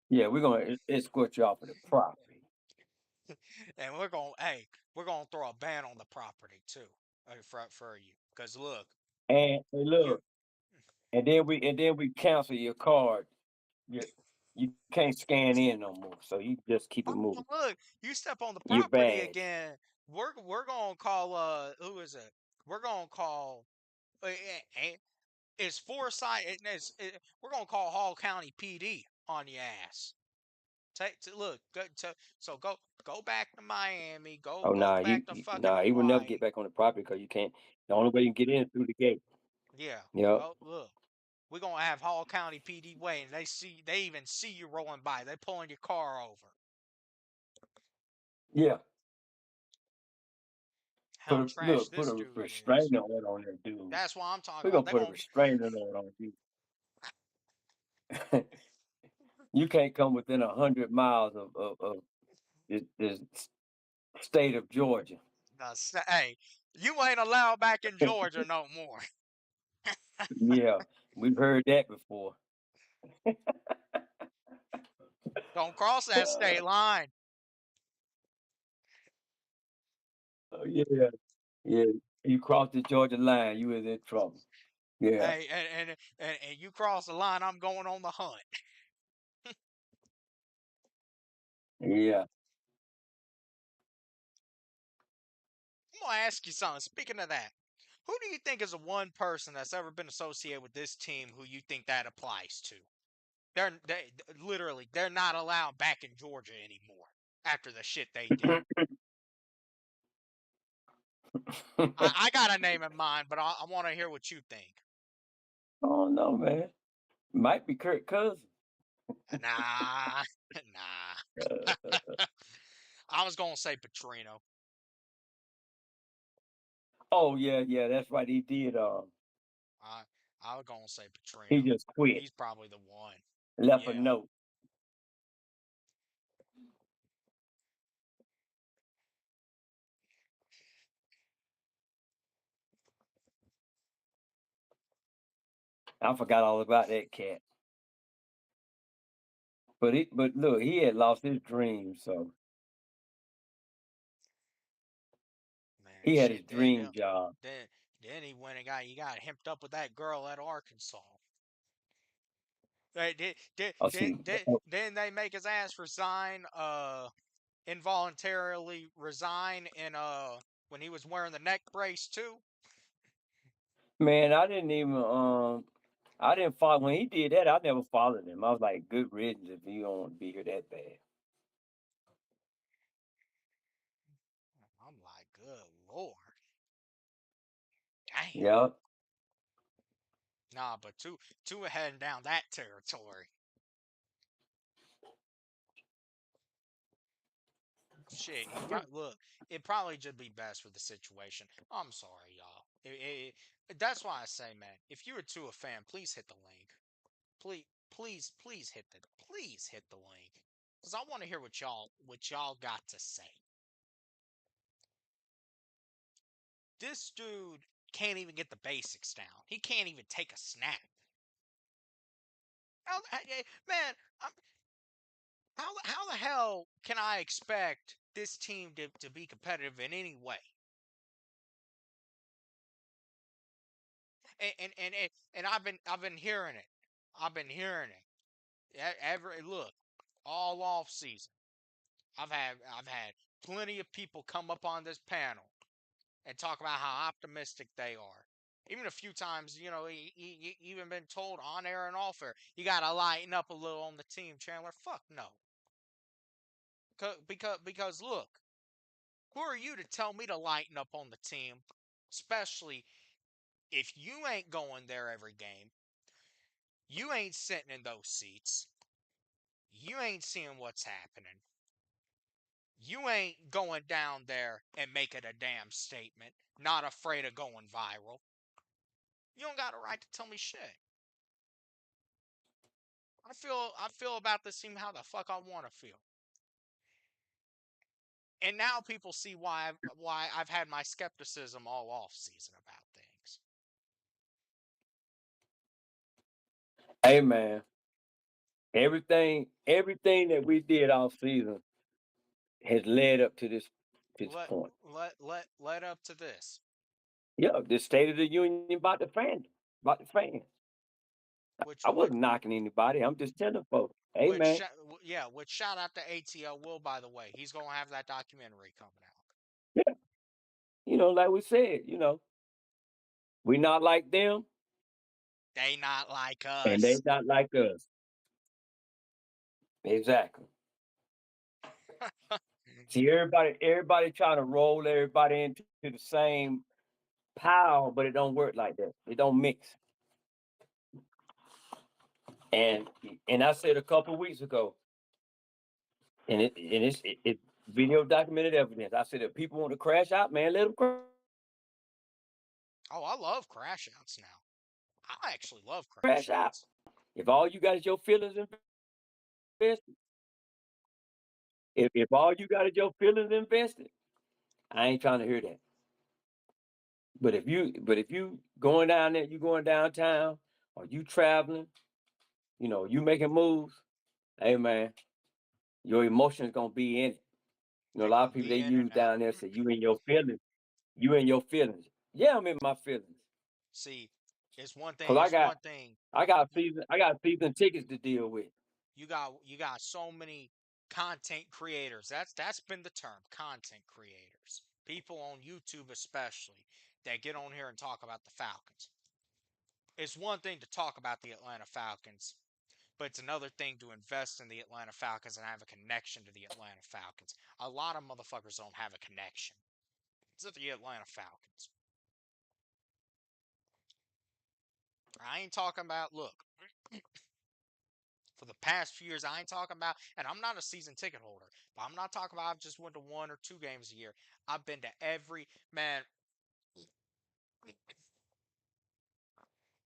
Yeah, we're gonna escort you off of the property. And we're gonna throw a ban on the property too, for you. Cause look, And you look, and then we cancel your card. You can't scan in no more, so you just keep it moving. look, you step on the Your property badge. again. We're gonna call who is it? We're gonna call it's Foresight. We're gonna call Hall County PD on your ass. Look, so go Go back to Miami. Oh, Go nah, back to fucking he will never get Hawaii. back on the property because you can't. The only way you can get in is through the gate. Yeah. Yep. Go look. We're gonna have Hall County PD waiting. They even see you rolling by. They pulling your car over. Yeah. How trash Put this a dude is. restraining order on that dude. That's what I'm talking We're about. gonna They're put a gonna restraining order on you. You can't come within 100 miles of this state of Georgia. hey, you ain't allowed back in Georgia no more. Yeah, we've heard that before. Don't cross that state line. Oh, yeah, yeah. You cross the Georgia line, you is in trouble. Yeah, Hey, and you cross the line, I'm going on the hunt. yeah. I'm gonna ask you something. Speaking of that, who do you think is the one person that's ever been associated with this team who you think that applies to? They literally they're not allowed back in Georgia anymore after the shit they did. I got a name in mind, but I want to hear what you think. Oh no, man. Might be Kirk Cousins. Nah, nah. I was gonna say Petrino. Oh yeah, that's right. He did. I I was gonna say He Petrino. just quit. He's probably the one. Left a Yeah. note. I forgot all about that cat. But look, he had lost his dream, so Man, he had his shit. dream job. Then then he got himped up with that girl at Arkansas. Oh, see, Then they make his ass resign, involuntarily resign in when he was wearing the neck brace too. man, I didn't follow when he did that. I never followed him. I was like, good riddance if you don't want to be here that bad. I'm like, good lord, damn. Yeah, Nah, but two heading down that territory. Shit, he probably look. It probably just be best for the situation. I'm sorry, y'all. That's why I say, man, if you're a Tua fan, please hit the link. Please hit the link, because I want to hear what y'all got to say. This dude can't even get the basics down. He can't even take a snap. Man, how the hell can I expect this team to be competitive in any way? And I've been hearing it. I've been hearing it. Every look all off season. I've had plenty of people come up on this panel and talk about how optimistic they are. Even a few times, he even been told on air and off air, you got to lighten up a little on the team, Chandler. Fuck no. Because look, who are you to tell me to lighten up on the team? Especially if you ain't going there every game, you ain't sitting in those seats, you ain't seeing what's happening, you ain't going down there and making a damn statement, not afraid of going viral. You don't got a right to tell me shit. I feel about this team how the fuck I want to feel. And now people see why I've had my skepticism all off season about things. hey man, everything that we did all season has led up to this Let point. let up to this. Yeah, the State of the Union about the fans. Which I which wasn't knocking anybody. I'm just telling folks, hey which man, yeah, which shout out to ATL Will, by the way. He's gonna have that documentary coming out. yeah, like we said, we not like them, They not like and they us. not like us. Exactly. See, everybody trying to roll everybody into the same pile, but it don't work like that. It don't mix. And and I said a couple weeks ago, and it's video documented evidence. I said if people want to crash out, man, let them Oh, I love crash outs now. I actually love crash crash out. outs. If all you got is your feelings invested, if all you got is your feelings invested, I ain't trying to hear that. But if you going down there, you going downtown, or you traveling, you making moves, hey man, your emotions gonna be in it. A They're lot gonna of people be they in it use now. down there say you in your feelings. You in your feelings. Yeah, I'm in my feelings. See, it's one thing. Cause I It's got one thing. I got You season I got season tickets to deal with. you got so many content creators. That's been the term, content creators. People on YouTube especially that get on here and talk about the Falcons. It's one thing to talk about the Atlanta Falcons, but it's another thing to invest in the Atlanta Falcons and have a connection to the Atlanta Falcons. A lot of motherfuckers don't have a connection to the Atlanta Falcons. I ain't talking about, look, for the past few years, I ain't talking about, and I'm not a season ticket holder, but I'm not talking about I've just went to 1 or 2 games a year. I've been to every, man,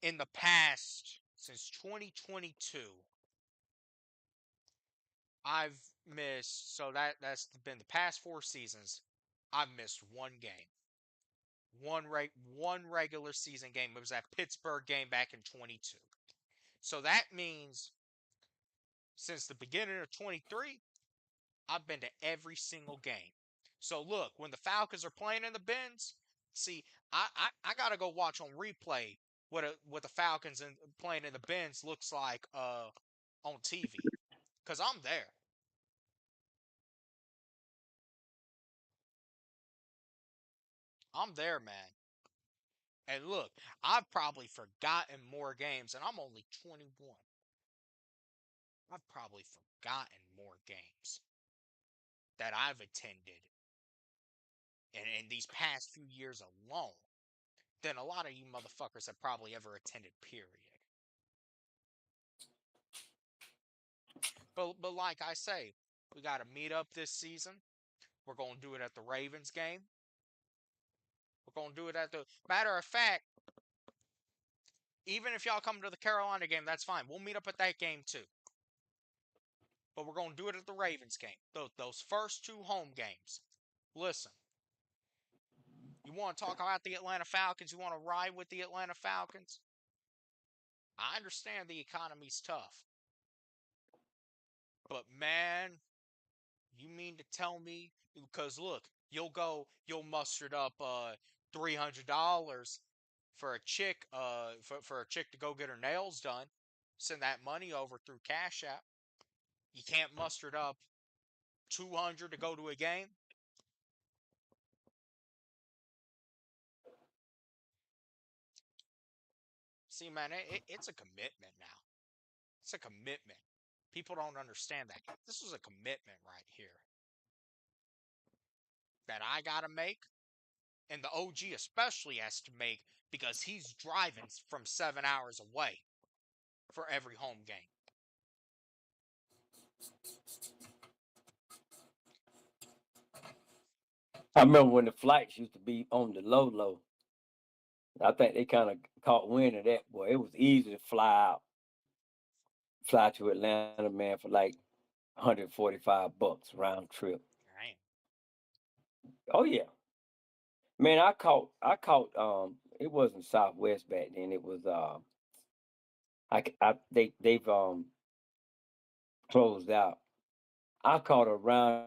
in the past, since 2022, I've missed, so that's been the past 4 seasons, I've missed one game. One regular season game. It was that Pittsburgh game back in 22. So that means since the beginning of 23, I've been to every single game. So look, when the Falcons are playing in the bins, see, I gotta go watch on replay what the Falcons playing in the bins looks like on TV, cause I'm there. I'm there, man. And look, I've probably forgotten more games, and I'm only 21. I've probably forgotten more games that I've attended in these past few years alone than a lot of you motherfuckers have probably ever attended, period. But like I say, we got to meet up this season. We're going to do it at the Ravens game. We're going to do it at the matter of fact, even if y'all come to the Carolina game, that's fine. We'll meet up at that game too. But we're going to do it at the Ravens game. Those first 2 home games. Listen, you want to talk about the Atlanta Falcons? You want to ride with the Atlanta Falcons? I understand the economy's tough. But man, you mean to tell me? Because look, you'll muster up $300 for a chick for a chick to go get her nails done. Send that money over through Cash App. You can't muster it up 200 to go to a game. See, man, it's a commitment now. It's a commitment. People don't understand that. This is a commitment right here that I gotta make, and the OG especially has to make because he's driving from 7 hours away for every home game. I remember when the flights used to be on the low low. I think they kind of caught wind of that. Boy, it was easy to fly to Atlanta, man, for like $145 round trip. Damn. Oh yeah, man. I caught. It wasn't Southwest back then. It was they've closed out. I caught a round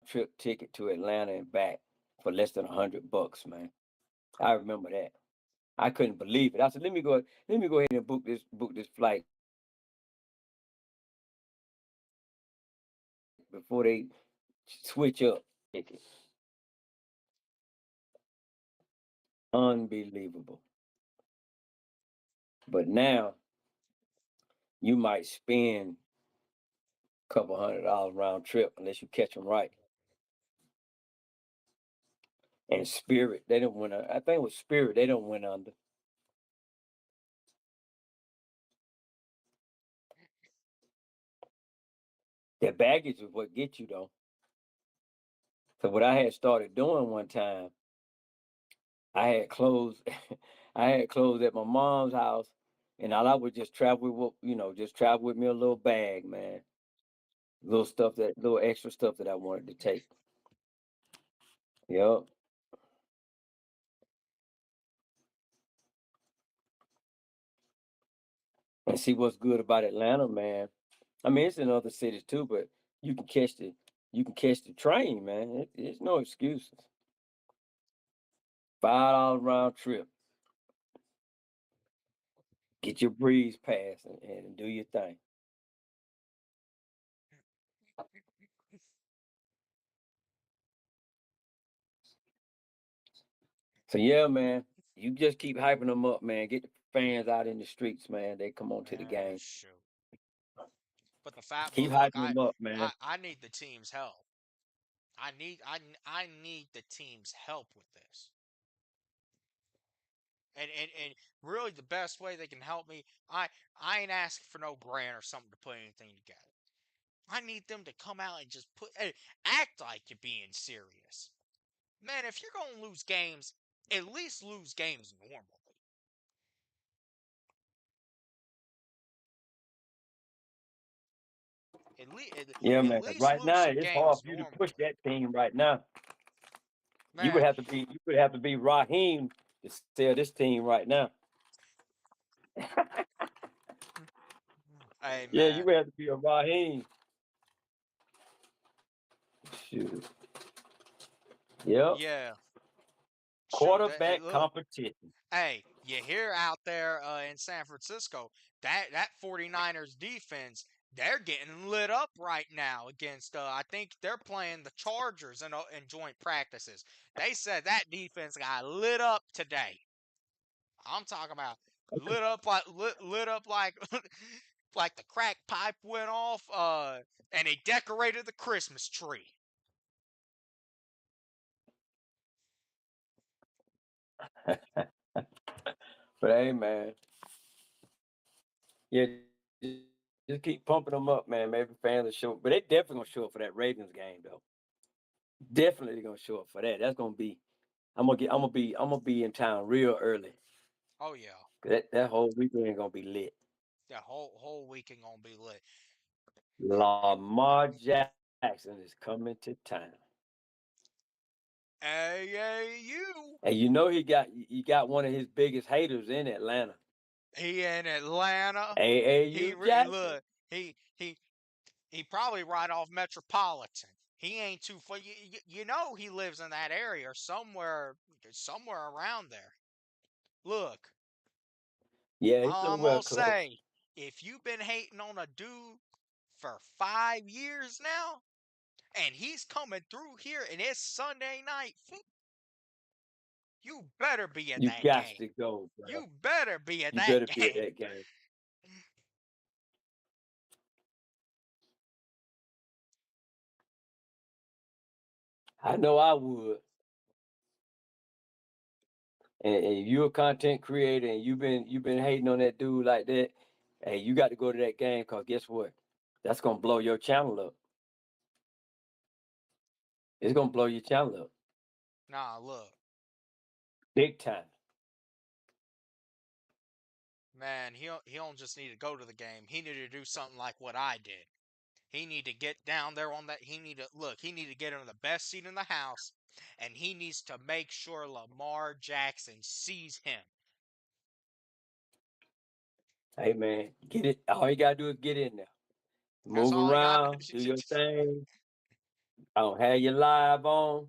trip ticket to Atlanta and back for less than $100, man. I remember that. I couldn't believe it. I said, let me go ahead and book this flight before they switch up tickets. Unbelievable. But now you might spend couple $100 round trip unless you catch them right. And Spirit, they don't win. I think it was Spirit. They don't win under. Their baggage is what gets you though. So what I had started doing one time, I had clothes, I had clothes at my mom's house, and all I would just travel with, just travel with me a little bag, man. Little extra stuff that I wanted to take. Yep. And see what's good about Atlanta, man. I mean, it's in other cities too, but you can catch the you can catch the train, man. It's no excuses. $5 round trip. Get your breeze pass and do your thing. So yeah, man, you just keep hyping them up, man. Get the fans out in the streets, man. They come on to the Man, game. shoot. But Keep look, hyping them up, man. I need the team's help. I need the team's help with this. And really the best way they can help me, I ain't asking for no grant or something to put anything together. I need them to come out and just act like you're being serious. Man, if you're gonna lose games, at least lose games normally. Yeah, At man. 'Cause least right lose now some it's hard games for you to push normally. that team right now. Man, You would have to be Raheem to sell this team right now. hey Yeah, you man, would have to be a Raheem. Shoot. Yep. yeah, shoot Quarterback look. competition. Hey, you hear out there in San Francisco that 49ers defense, they're getting lit up right now against I think they're playing the Chargers in joint practices. They said that defense got lit up today. I'm talking about lit up like like the crack pipe went off and they decorated the Christmas tree. But hey, man, yeah, just, just keep pumping them up, man. Maybe fans will show, but they definitely gonna show up for that Ravens game, though. Definitely gonna show up for that. That's gonna be. I'm gonna be in town real early. Oh yeah. That whole weekend gonna be lit. That whole weekend gonna be lit. Lamar Jackson is coming to town, AAU. and he got one of his biggest haters in Atlanta. He in Atlanta. AAU Jackson. Look. He he probably right off Metropolitan. He ain't too far. You know he lives in that area or somewhere around there. Look, Yeah, he's I'm somewhere gonna close. say if you've been hating on a dude for 5 years now, and he's coming through here and it's Sunday night, you better be at You that got game. to go, bro. You better be at You that better be at game. that game. I know I would. And you're a content creator and you've been hating on that dude like that. Hey, you got to go to that game because guess what? That's gonna blow your channel up. It's gonna blow your channel up Nah, look, big time. man, he don't just need to go to the game. He need to do something like what I did. He need to get down there on that. He need to look. He need to get in the best seat in the house, and he needs to make sure Lamar Jackson sees him. Hey man, get it. All you gotta do is get in there. That's Move all I got. around, do your thing. I don't have you live on.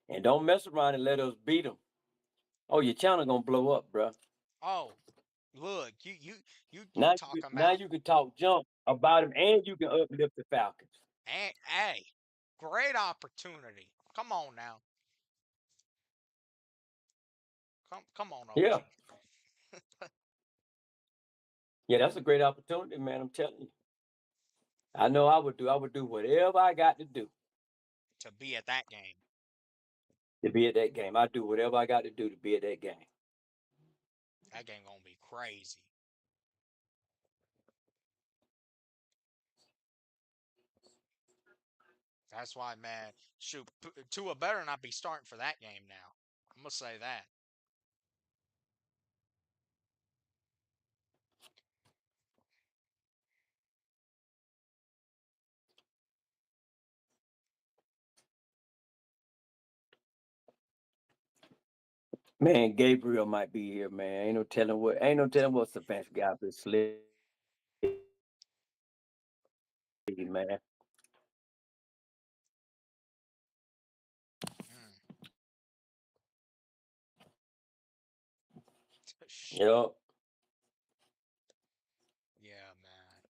And don't mess around and let us beat them. Oh, your channel gonna blow up, bro. Oh, look, you talking Now about? you can talk junk about him and you can uplift the Falcons. And hey, great opportunity. Come on now, come on, Yeah. OG. Yeah, that's a great opportunity, man. I'm telling you. I know I would do. I would do whatever I got to do to be at that game. to be at that game. I do whatever I got to do to be at that game. That game gonna be crazy. That's why, man. Shoot, Tua better not be starting for that game now. I'm gonna say that. Man, Gabriel might be here, man. Ain't no telling what. Ain't no telling what Stefanski got this slick, man. Mm. Shit. Yup. Yeah, man.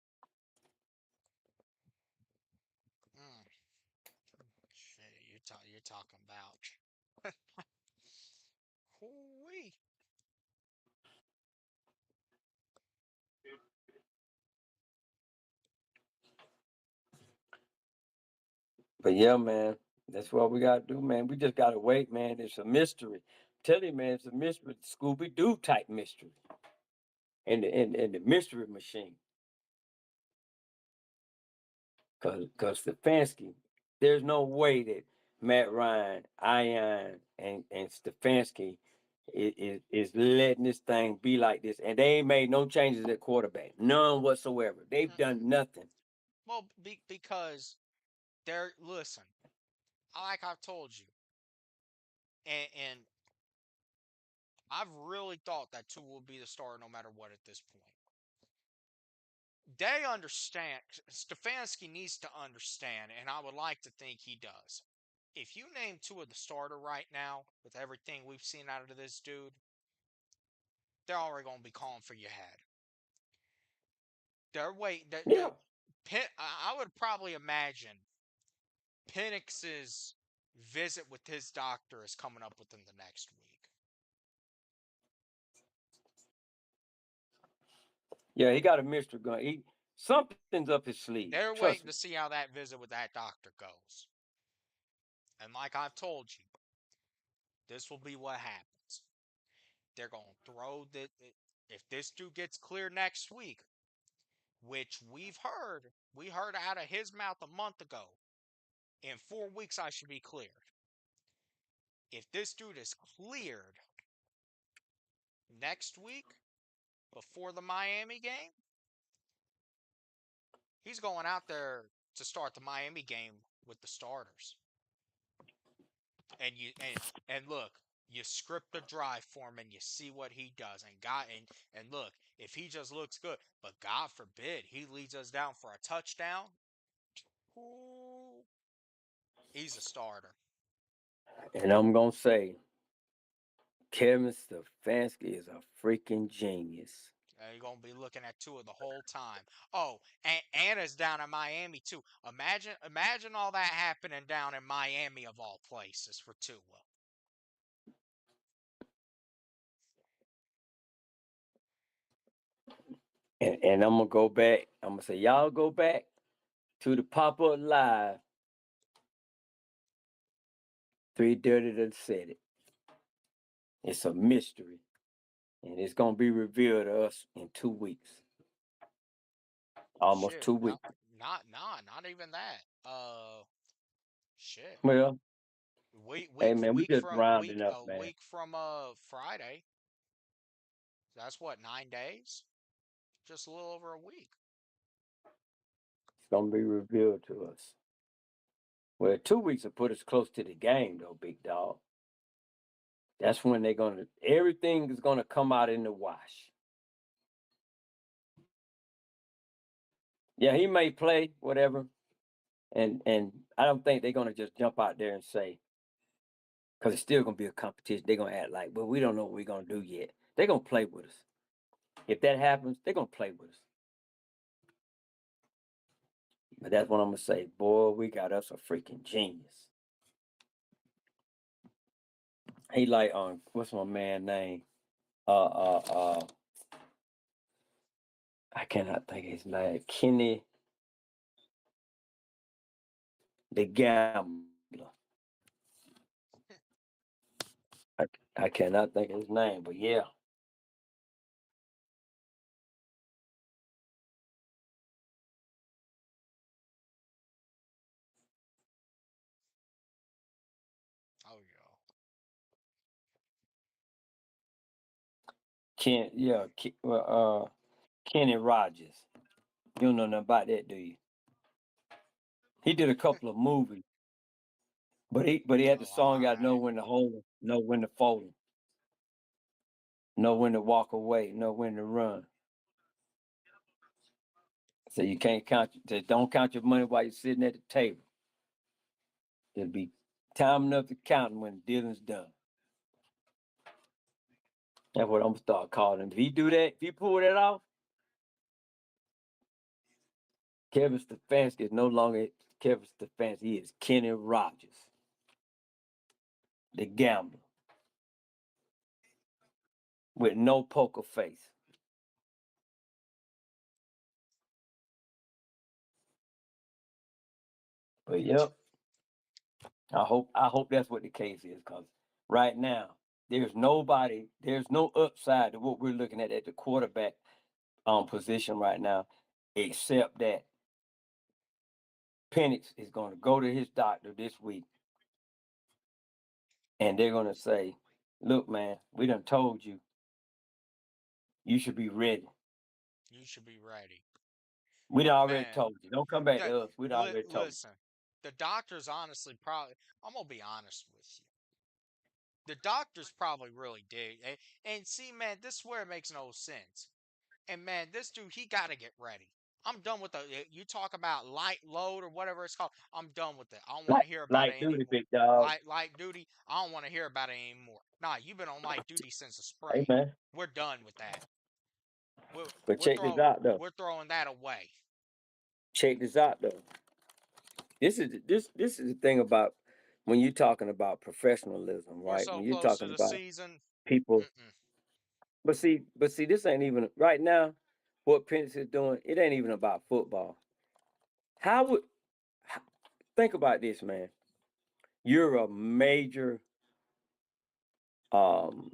Mm. Shit, you're talking about. Hoo-wee. But yeah, man, that's what we gotta do, man. We just gotta wait, man. It's a mystery. Tell you, man, it's a mystery, Scooby Doo type mystery, and the mystery machine. Cause Stefanski, there's no way that Matt Ryan, Ion, and Stefanski is letting this thing be like this, and they ain't made no changes at quarterback, none whatsoever. They've Mm-mm. done nothing. Well, because listen, like I've told you, and I've really thought that Tua will be the starter no matter what at this point. They understand. Stefanski needs to understand, and I would like to think he does. If you name Tua the starter right now, with everything we've seen out of this dude, they're already going to be calling for your head. They're waiting. Yeah, I would probably imagine Penix's visit with his doctor is coming up within the next week. yeah, he got a mystery gun. Something's up his sleeve. They're Trust waiting me. to see how that visit with that doctor goes. And like I've told you, this will be what happens. They're going to throw the. If this dude gets clear next week, which we heard out of his mouth a month ago, in 4 weeks I should be cleared. If this dude is cleared next week before the Miami game, he's going out there to start the Miami game with the starters. And look, you script the drive for him and you see what he does. And look, if he just looks good, but God forbid he leads us down for a touchdown, ooh, he's a starter. And I'm gonna say, Kevin Stefanski is a freaking genius. You're gonna be looking at Tua the whole time. Oh, and Anna's down in Miami too. Imagine all that happening down in Miami of all places for Tua. And I'm gonna go back. I'm gonna say, y'all go back to the pop-up live. 3:30 done said it. It's a mystery. And it's gonna be revealed to us in 2 weeks. Almost Shit, 2 weeks. not even that. Shit. Well, Week hey week man, we week just from rounding up, a man. week from Friday. That's what, 9 days? Just a little over a week. It's gonna be revealed to us. Well, 2 weeks will put us close to the game, though, big dog. That's when everything is gonna come out in the wash. Yeah, he may play whatever, and I don't think they're gonna just jump out there and say, because it's still gonna be a competition. They're gonna act like, well, we don't know what we're gonna do yet. They're gonna play with us. If that happens, they're gonna play with us. But that's what I'm gonna say. Boy, we got us a freaking genius. He like what's my man name? Uh uh uh I cannot think of his name. Kenny. the gambler. I cannot think of his name, but yeah. Oh yeah. Kenny Rogers. You don't know nothing about that, do you? He did a couple of movies, but he had the Oh, song. all Got know right. when to hold him, know when to fold him, know when to walk away, know when to run. So you can't count. Just don't count your money while you're sitting at the table. It'll be time enough to count when the dealing's done. That's what I'm gonna start calling him. If he do that, if he pull that off, Kevin Stefanski is no longer Kevin Stefanski. He is Kenny Rogers, the gambler with no poker face. But yep, I hope that's what the case is, because right now there's no upside to what we're looking at the quarterback position right now, except that Penix is going to go to his doctor this week, and they're going to say, "Look, man, we done told you, you should be ready. You should be ready. We done already Man, told you. Don't come back that to us. We done already told you." listen. The doctors honestly probably I'm gonna be honest with you. The doctors probably really did. And see, man, this is where it makes no sense. And man, this dude, he got to get ready. I'm done with the. You talk about light load or whatever it's called. I'm done with it. I don't want to hear about Like it duty, anymore. big dog. Light duty. I don't want to hear about it anymore. Nah, you've been on light duty since the Hey spring. man, We're done with that. We're but we're check this throw out though. we're throwing that away. Check this out though. This is the thing about when you're talking about professionalism, We're right? so When you're close to talking the about season. people, Mm-mm. but see, this ain't even right now. What Pence is doing, it ain't even about football. How would think about this, man? You're a major, um,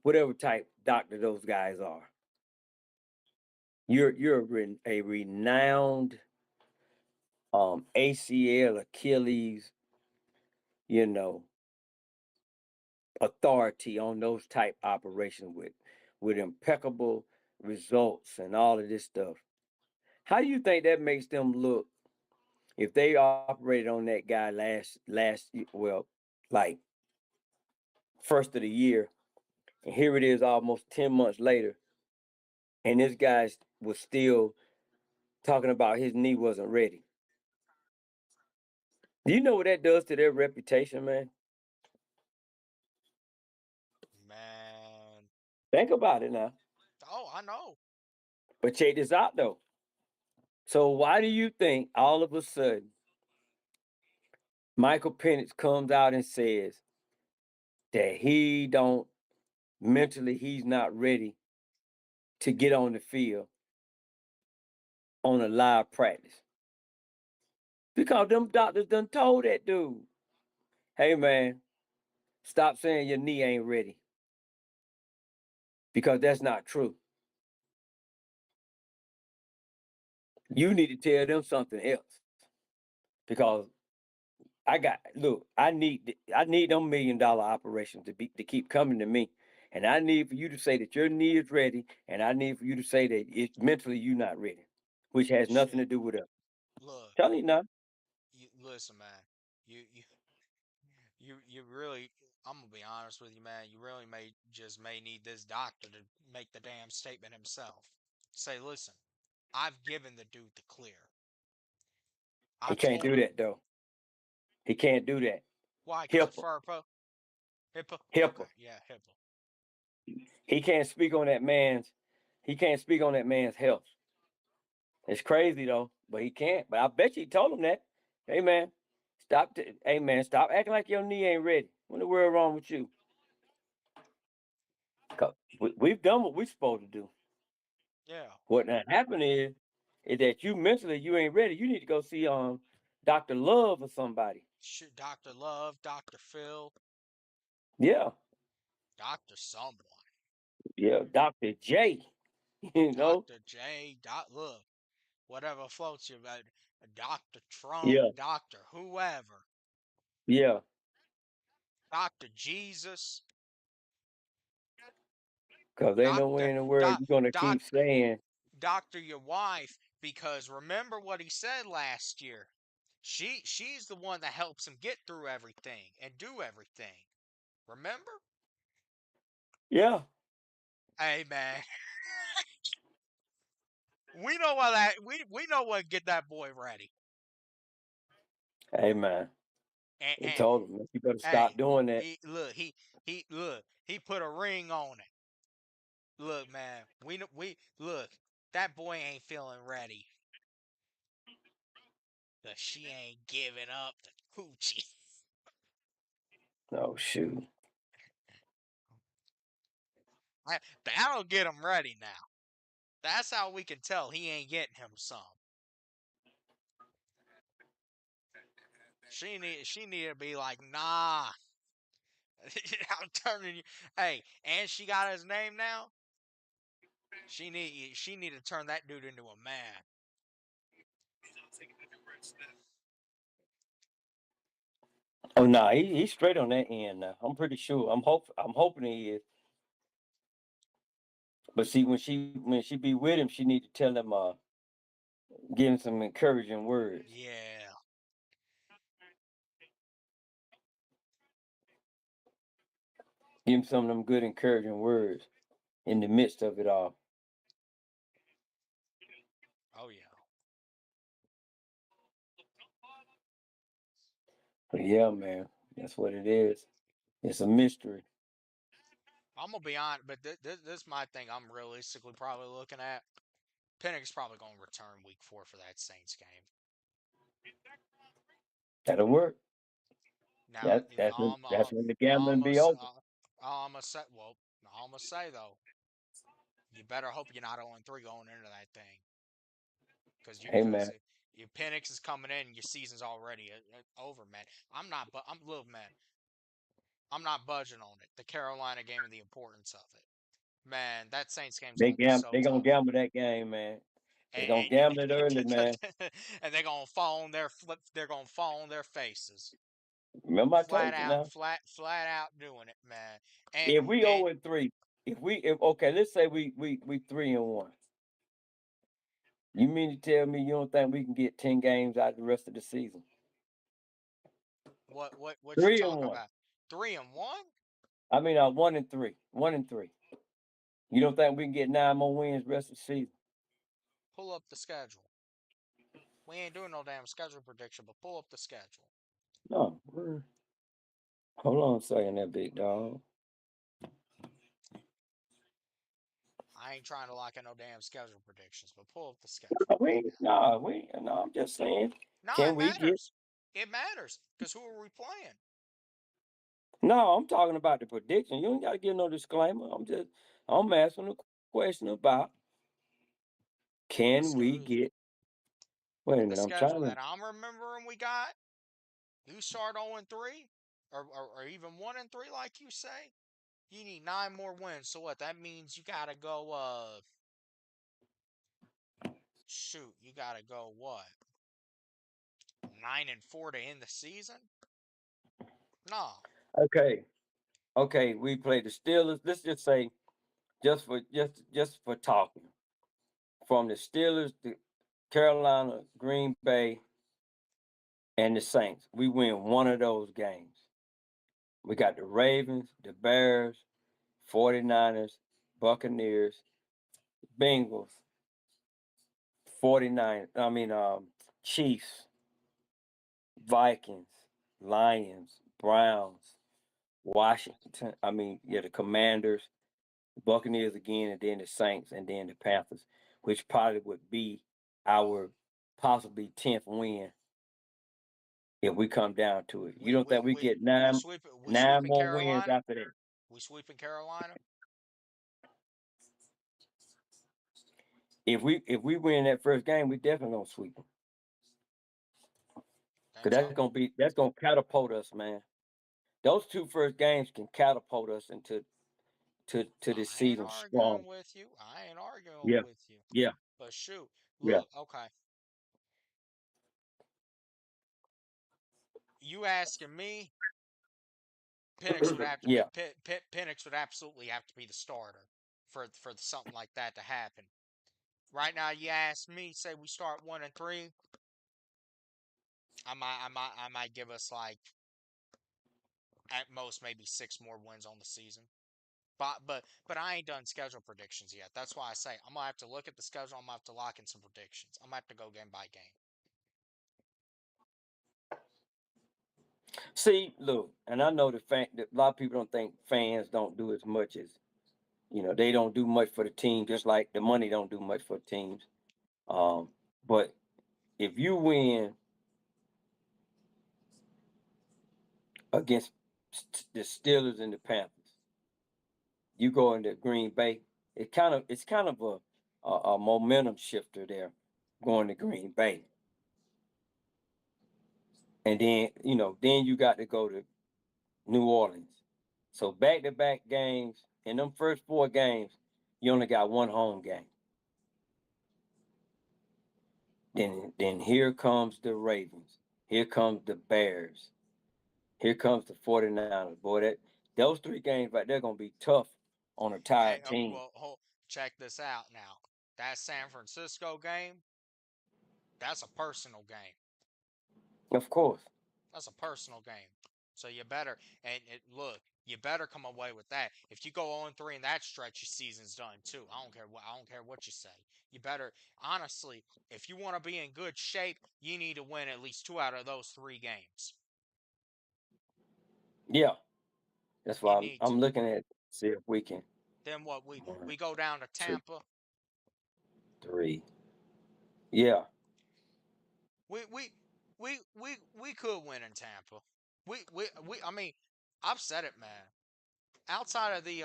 whatever type doctor those guys are. You're a renowned ACL, Achilles, you know, authority on those type operations with impeccable results and all of this stuff. How do you think that makes them look if they operated on that guy well, like first of the year, and here it is almost 10 months later, and this guy was still talking about his knee wasn't ready. Do you know what that does to their reputation, man? Man. Think about it now. Oh, I know. But check this out though. So why do you think all of a sudden Michael Penix comes out and says that he don't mentally he's not ready to get on the field on a live practice? Because them doctors done told that dude, hey man, stop saying your knee ain't ready. Because that's not true. You need to tell them something else. Because I need them $1 million operations to keep coming to me. And I need for you to say that your knee is ready, and I need for you to say that it's mentally you not ready, which has nothing to Shit. do with us. Look, Tell you now. listen, man. You really. I'm gonna be honest with you, man. You really may need this doctor to make the damn statement himself. Say, listen, I've given the dude the clear. He I've can't told do him that though. He can't do that. why, cause of HIPAA. FERPA, HIPAA. Okay, HIPAA. yeah, HIPAA. He can't speak on that man's. He can't speak on that man's health. It's crazy though, but he can't. But I bet you he told him that. Hey man, hey man, stop acting like your knee ain't ready. What in the world wrong with you? 'Cause we've done what we're supposed to do. Yeah. What not happened is that you mentally you ain't ready. You need to go see Dr. Love or somebody. Dr. Love, Dr. Phil, Yeah, Dr. Someone, yeah, Dr. J. You know. Dr. J. Look, whatever floats you, Dr. Trump, Yeah, Dr. Whoever, yeah. Dr. Jesus, Cause ain't no way Dr. in the world Doc, you're gonna Doc, keep saying, Dr. Your wife, because remember what he said last year. She's the one that helps him get through everything and do everything. Remember? yeah, Hey man, we know what that we know what get that boy ready. hey man, they And told him you better stop hey, doing that. he put a ring on it. Look, man, we look. That boy ain't feeling ready. Cause she ain't giving up the coochie. Oh shoot. That'll get him ready now. That's how we can tell he ain't getting him some. She need to be like, nah. I'm turning you. Hey, and she got his name now. She need to turn that dude into a man. Oh no, he's straight on that end now. I'm pretty sure. I'm hoping he is. But see, when she be with him, she need to tell him, give him some encouraging words. Yeah. Give him some of them good encouraging words in the midst of it all. Oh yeah. But yeah, man, that's what it is. It's a mystery. I'm gonna be honest, but this is my thing. I'm realistically probably looking at. Pennick's probably gonna return week 4 for that Saints game. That'll work. Now, That that's when that's when the gambling be almost, over. almost say, well, almost say though, you better hope you're not 0-3 going into that thing, because Hey man, your Penix is coming in, your season's already over, man. Look, man, I'm not budging on it. The Carolina game and the importance of it, man. That Saints game's gonna be so they gonna tough, gamble that game, man. They gonna and gamble it early, man. and they're gonna fall on their flip. They're gonna fall on their faces. Remember I Flat told you out, now. flat out doing it, man. And If we and 0-3, if okay, let's say we 3-1. You mean to tell me you don't think we can get 10 games out of the rest of the season? what you Three and talking one. about? 3-1? I mean, 1-3. 1-3. You don't think we can get 9 more wins rest of the season? Pull up the schedule. We ain't doing no damn schedule prediction, but pull up the schedule. No. Hold on a second, that big dog. I ain't trying to lock in no damn schedule predictions, but pull up the No, schedule we right ain't, now. no, I'm just saying. No, Can it we get? matters. It matters because who are we playing? No, I'm talking about the prediction. You ain't got to give no disclaimer. I'm asking a question about Pull the can we get? Wait Look a the minute, I'm schedule trying to. that I'm remembering we got. You start 0-3, or even 1-3, like you say. You need 9 more wins. So what? That means you gotta go. Shoot, you gotta go what? 9-4 to end the season? No. Okay, we play the Steelers. Let's just say, just for talking, from the Steelers to Carolina, Green Bay, and the Saints. We win one of those games. We got the Ravens, the Bears, 49ers, Buccaneers, Bengals, 49, Chiefs, Vikings, Lions, Browns, Washington, the Commanders, Buccaneers again, and then the Saints, and then the Panthers, which probably would be our possibly 10th win if we come down to it. You We don't we think we we get we nine sweep we nine sweeping more wins Carolina. after that? We sweeping Carolina. If we win that first game, we definitely gonna sweep them. Because So that's gonna catapult us, man. Those 2 first games can catapult us into to this I ain't season strong. arguing with you. I ain't arguing Yeah, with you. yeah, But shoot, yeah. look, okay. You asking me? Yeah. Penix would absolutely have to be the starter for something like that to happen. Right now, you ask me, say we start 1-3, I might give us like at most maybe 6 more wins on the season. But I ain't done schedule predictions yet. That's why I say I'm gonna have to look at the schedule. I'm gonna have to lock in some predictions. I'm gonna have to go game by game. See, look, and I know that a lot of people don't think fans don't do as much as they don't do much for the team, just like the money don't do much for teams. But if you win against the Steelers and the Panthers, you go into Green Bay. It's kind of a momentum shifter there, going to Green Bay, and then you got to go to New Orleans. So back-to-back games in them first 4 games, you only got 1 home game. Then here comes the Ravens. Here comes the Bears. Here comes the 49ers. Boy, those 3 games right there gonna be tough on a Hey, tired team. check this out now. That San Francisco game, that's a personal game. Of course. That's a personal game. So you better look, you better come away with that. If you go 0-3 in that stretch, your season's done too. I don't care what you say. You better honestly, if you want to be in good shape, you need to win at least 2 out of those 3 games. Yeah. That's You why need to. I'm looking at see if we can. Then what 1, we go down to 2, Tampa. 3. Yeah. We could win in Tampa. We I mean, I've said it, man. Outside of the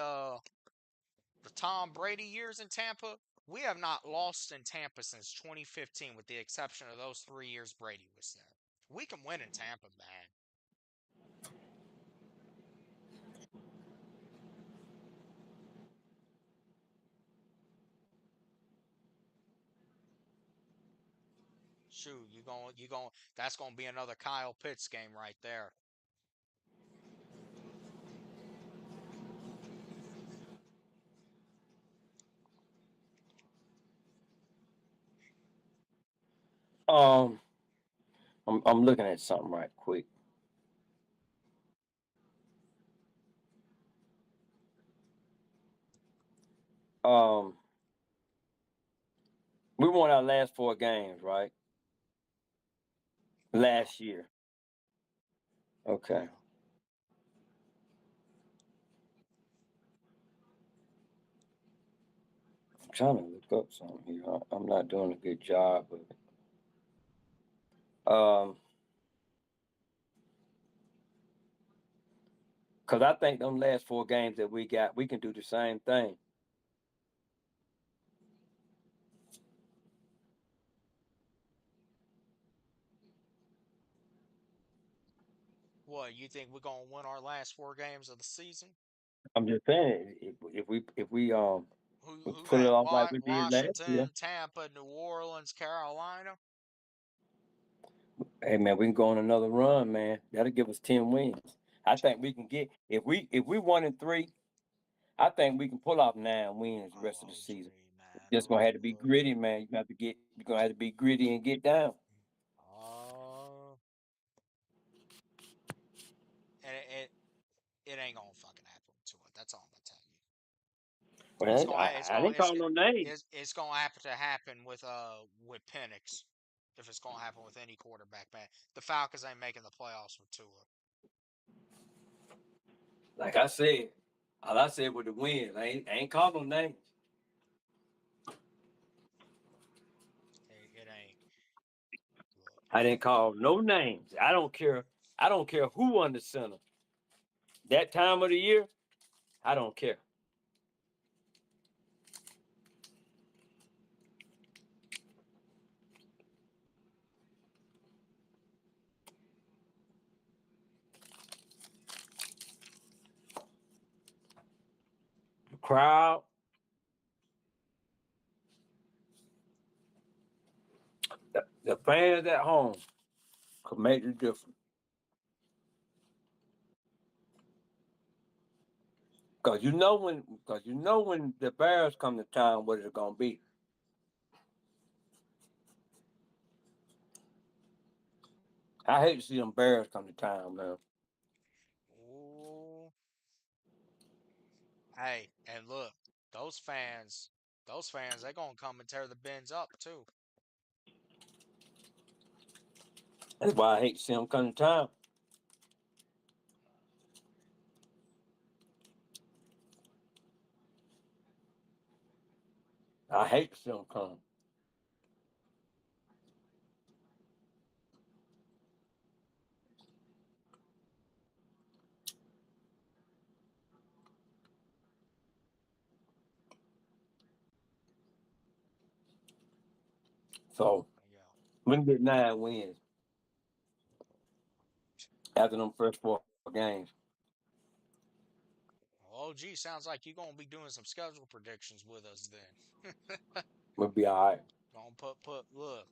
Tom Brady years in Tampa, we have not lost in Tampa since 2015, with the exception of those 3 years Brady was there. We can win in Tampa, man. Shoot, you going that's gonna be another Kyle Pitts game right there. Um, I'm looking at something right quick. Um, we won our last 4 games, right? Yeah. Last year. Okay. I'm trying to look up something here. I'm not doing a good job of it. Because I think them last 4 games that we got, we can do the same thing. What, you think we're gonna win our last 4 games of the season? I'm just saying, if we Who pull it that? off like we did last year, Washington, Tampa, New Orleans, Carolina. hey man, we can go on another run, man. That'll give us 10 wins. I think we can get if we 1-3, I think we can pull off 9 wins the Oh, rest of the oh, season. gee, man. Just gonna Look, have to be look. gritty, man. You're gonna have to be gritty and get down. Oh, and it ain't gonna fucking happen to it. That's all I'm gonna tell you. It's Well, gonna I, it's I gonna didn't call no names. it's gonna have to happen with Penix. If it's gonna happen with any quarterback, man, the Falcons ain't making the playoffs with Tua. Like I said, all I said with the wins, I ain't called no names. It ain't. Look, I didn't call no names. I don't care. I don't care who won the center. That time of the year, I don't care. crowd, the fans at home could make the difference. Cause you know when the Bears come to town, what it's gonna be. I hate to see them Bears come to town, man. Ooh. Hey, and look, those fans, they gonna come and tear the bins up too. That's why I hate to see them come to town. I hate to see them come. So Yeah. we can get 9 wins after them first 4 games. Well, OG sounds like you're gonna be doing some schedule predictions with us then. We'll be all right. Gonna put look.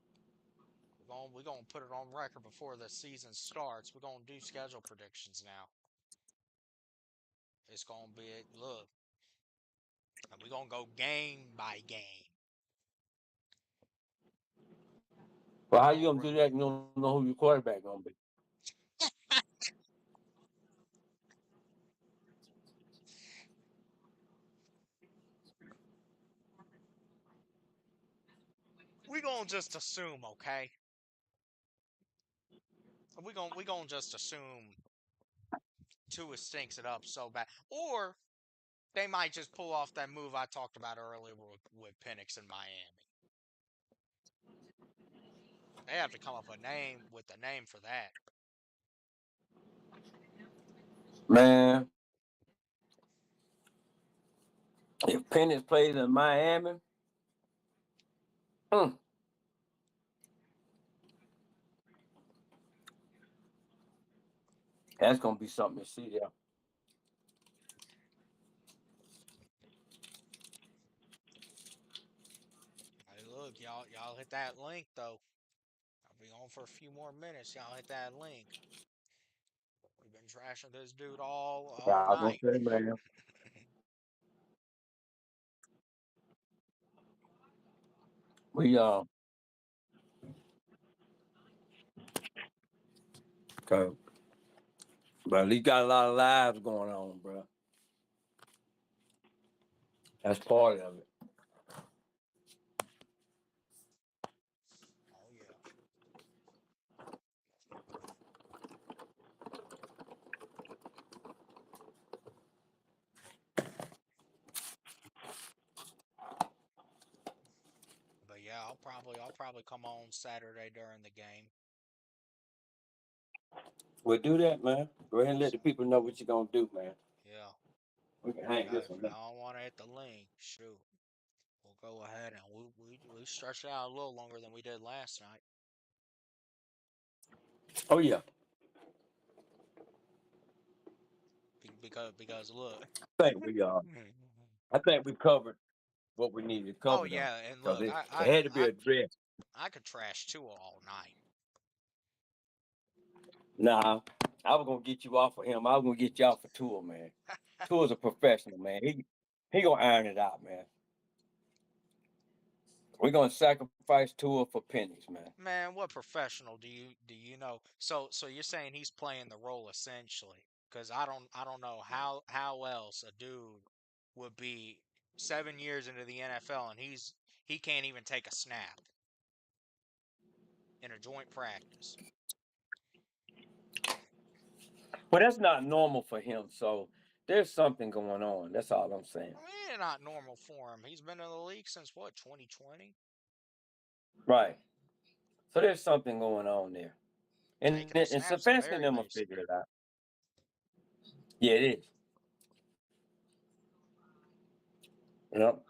We're gonna put it on record before the season starts. We're gonna do schedule predictions now. It's gonna be look, and we're gonna go game by game. Well, We're how you gonna gonna do that? You don't know who your quarterback gonna be. just assume, okay? We gonna just assume Tua stinks it up so bad, or they might just pull off that move I talked about earlier with Penix in Miami. They have to come up with a name for that. Man, if Penix plays in Miami, mm, that's gonna be something to see there. Hey, look, y'all hit that link though. I'll be on for a few more minutes. Y'all hit that link. We've been trashing this dude all I was gonna night. say, man, we okay, but at least got a lot of lives going on, bro. That's part of it. Oh yeah. But yeah, I'll probably come on Saturday during the game. We'll do that, man. Go ahead and let So the people know what you're gonna do, man. yeah. We can If hang y'all this if one up. y'all want to hit the link, shoot. We'll go ahead and we stretch it out a little longer than we did last night. Oh yeah, Because look. I think we covered what we needed to Oh cover though, yeah, and because look, it had to be addressed. I could trash Tua all night. Nah, I was gonna get you off of him. I was gonna get you off of Tour, man. Tour's a professional, man. He gonna iron it out, man. We're gonna sacrifice Tour for pennies, man. Man, what professional do you know? So you're saying he's playing the role essentially? Because I don't know how else a dude would be 7 years into the NFL and he can't even take a snap in a joint practice. But that's not normal for him. So there's something going on. That's all I'm saying. I mean, it's not normal for him. He's been in the league since what, 2020? Right. So there's something going on there. And Taking the and snaps is Stefanski and very them will basic. figure it out. Yeah, it is. Yep. Well,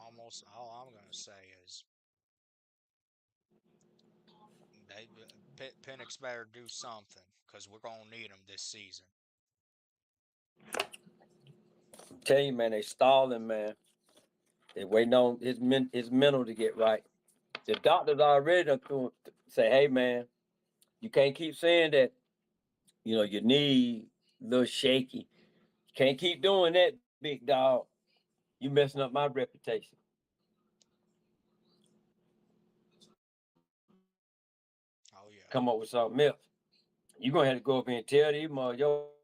almost all I'm gonna say is Penix better do something because we're gonna need him this season. Tell you, man, they stalling, man. They waiting on his mental to get right. The doctors already done say, hey, man, you can't keep saying that, your knee a little shaky. You can't keep doing that, big dog. You messing up my reputation. Oh yeah. Come up with something else. You're gonna have to go up here and tell these your ass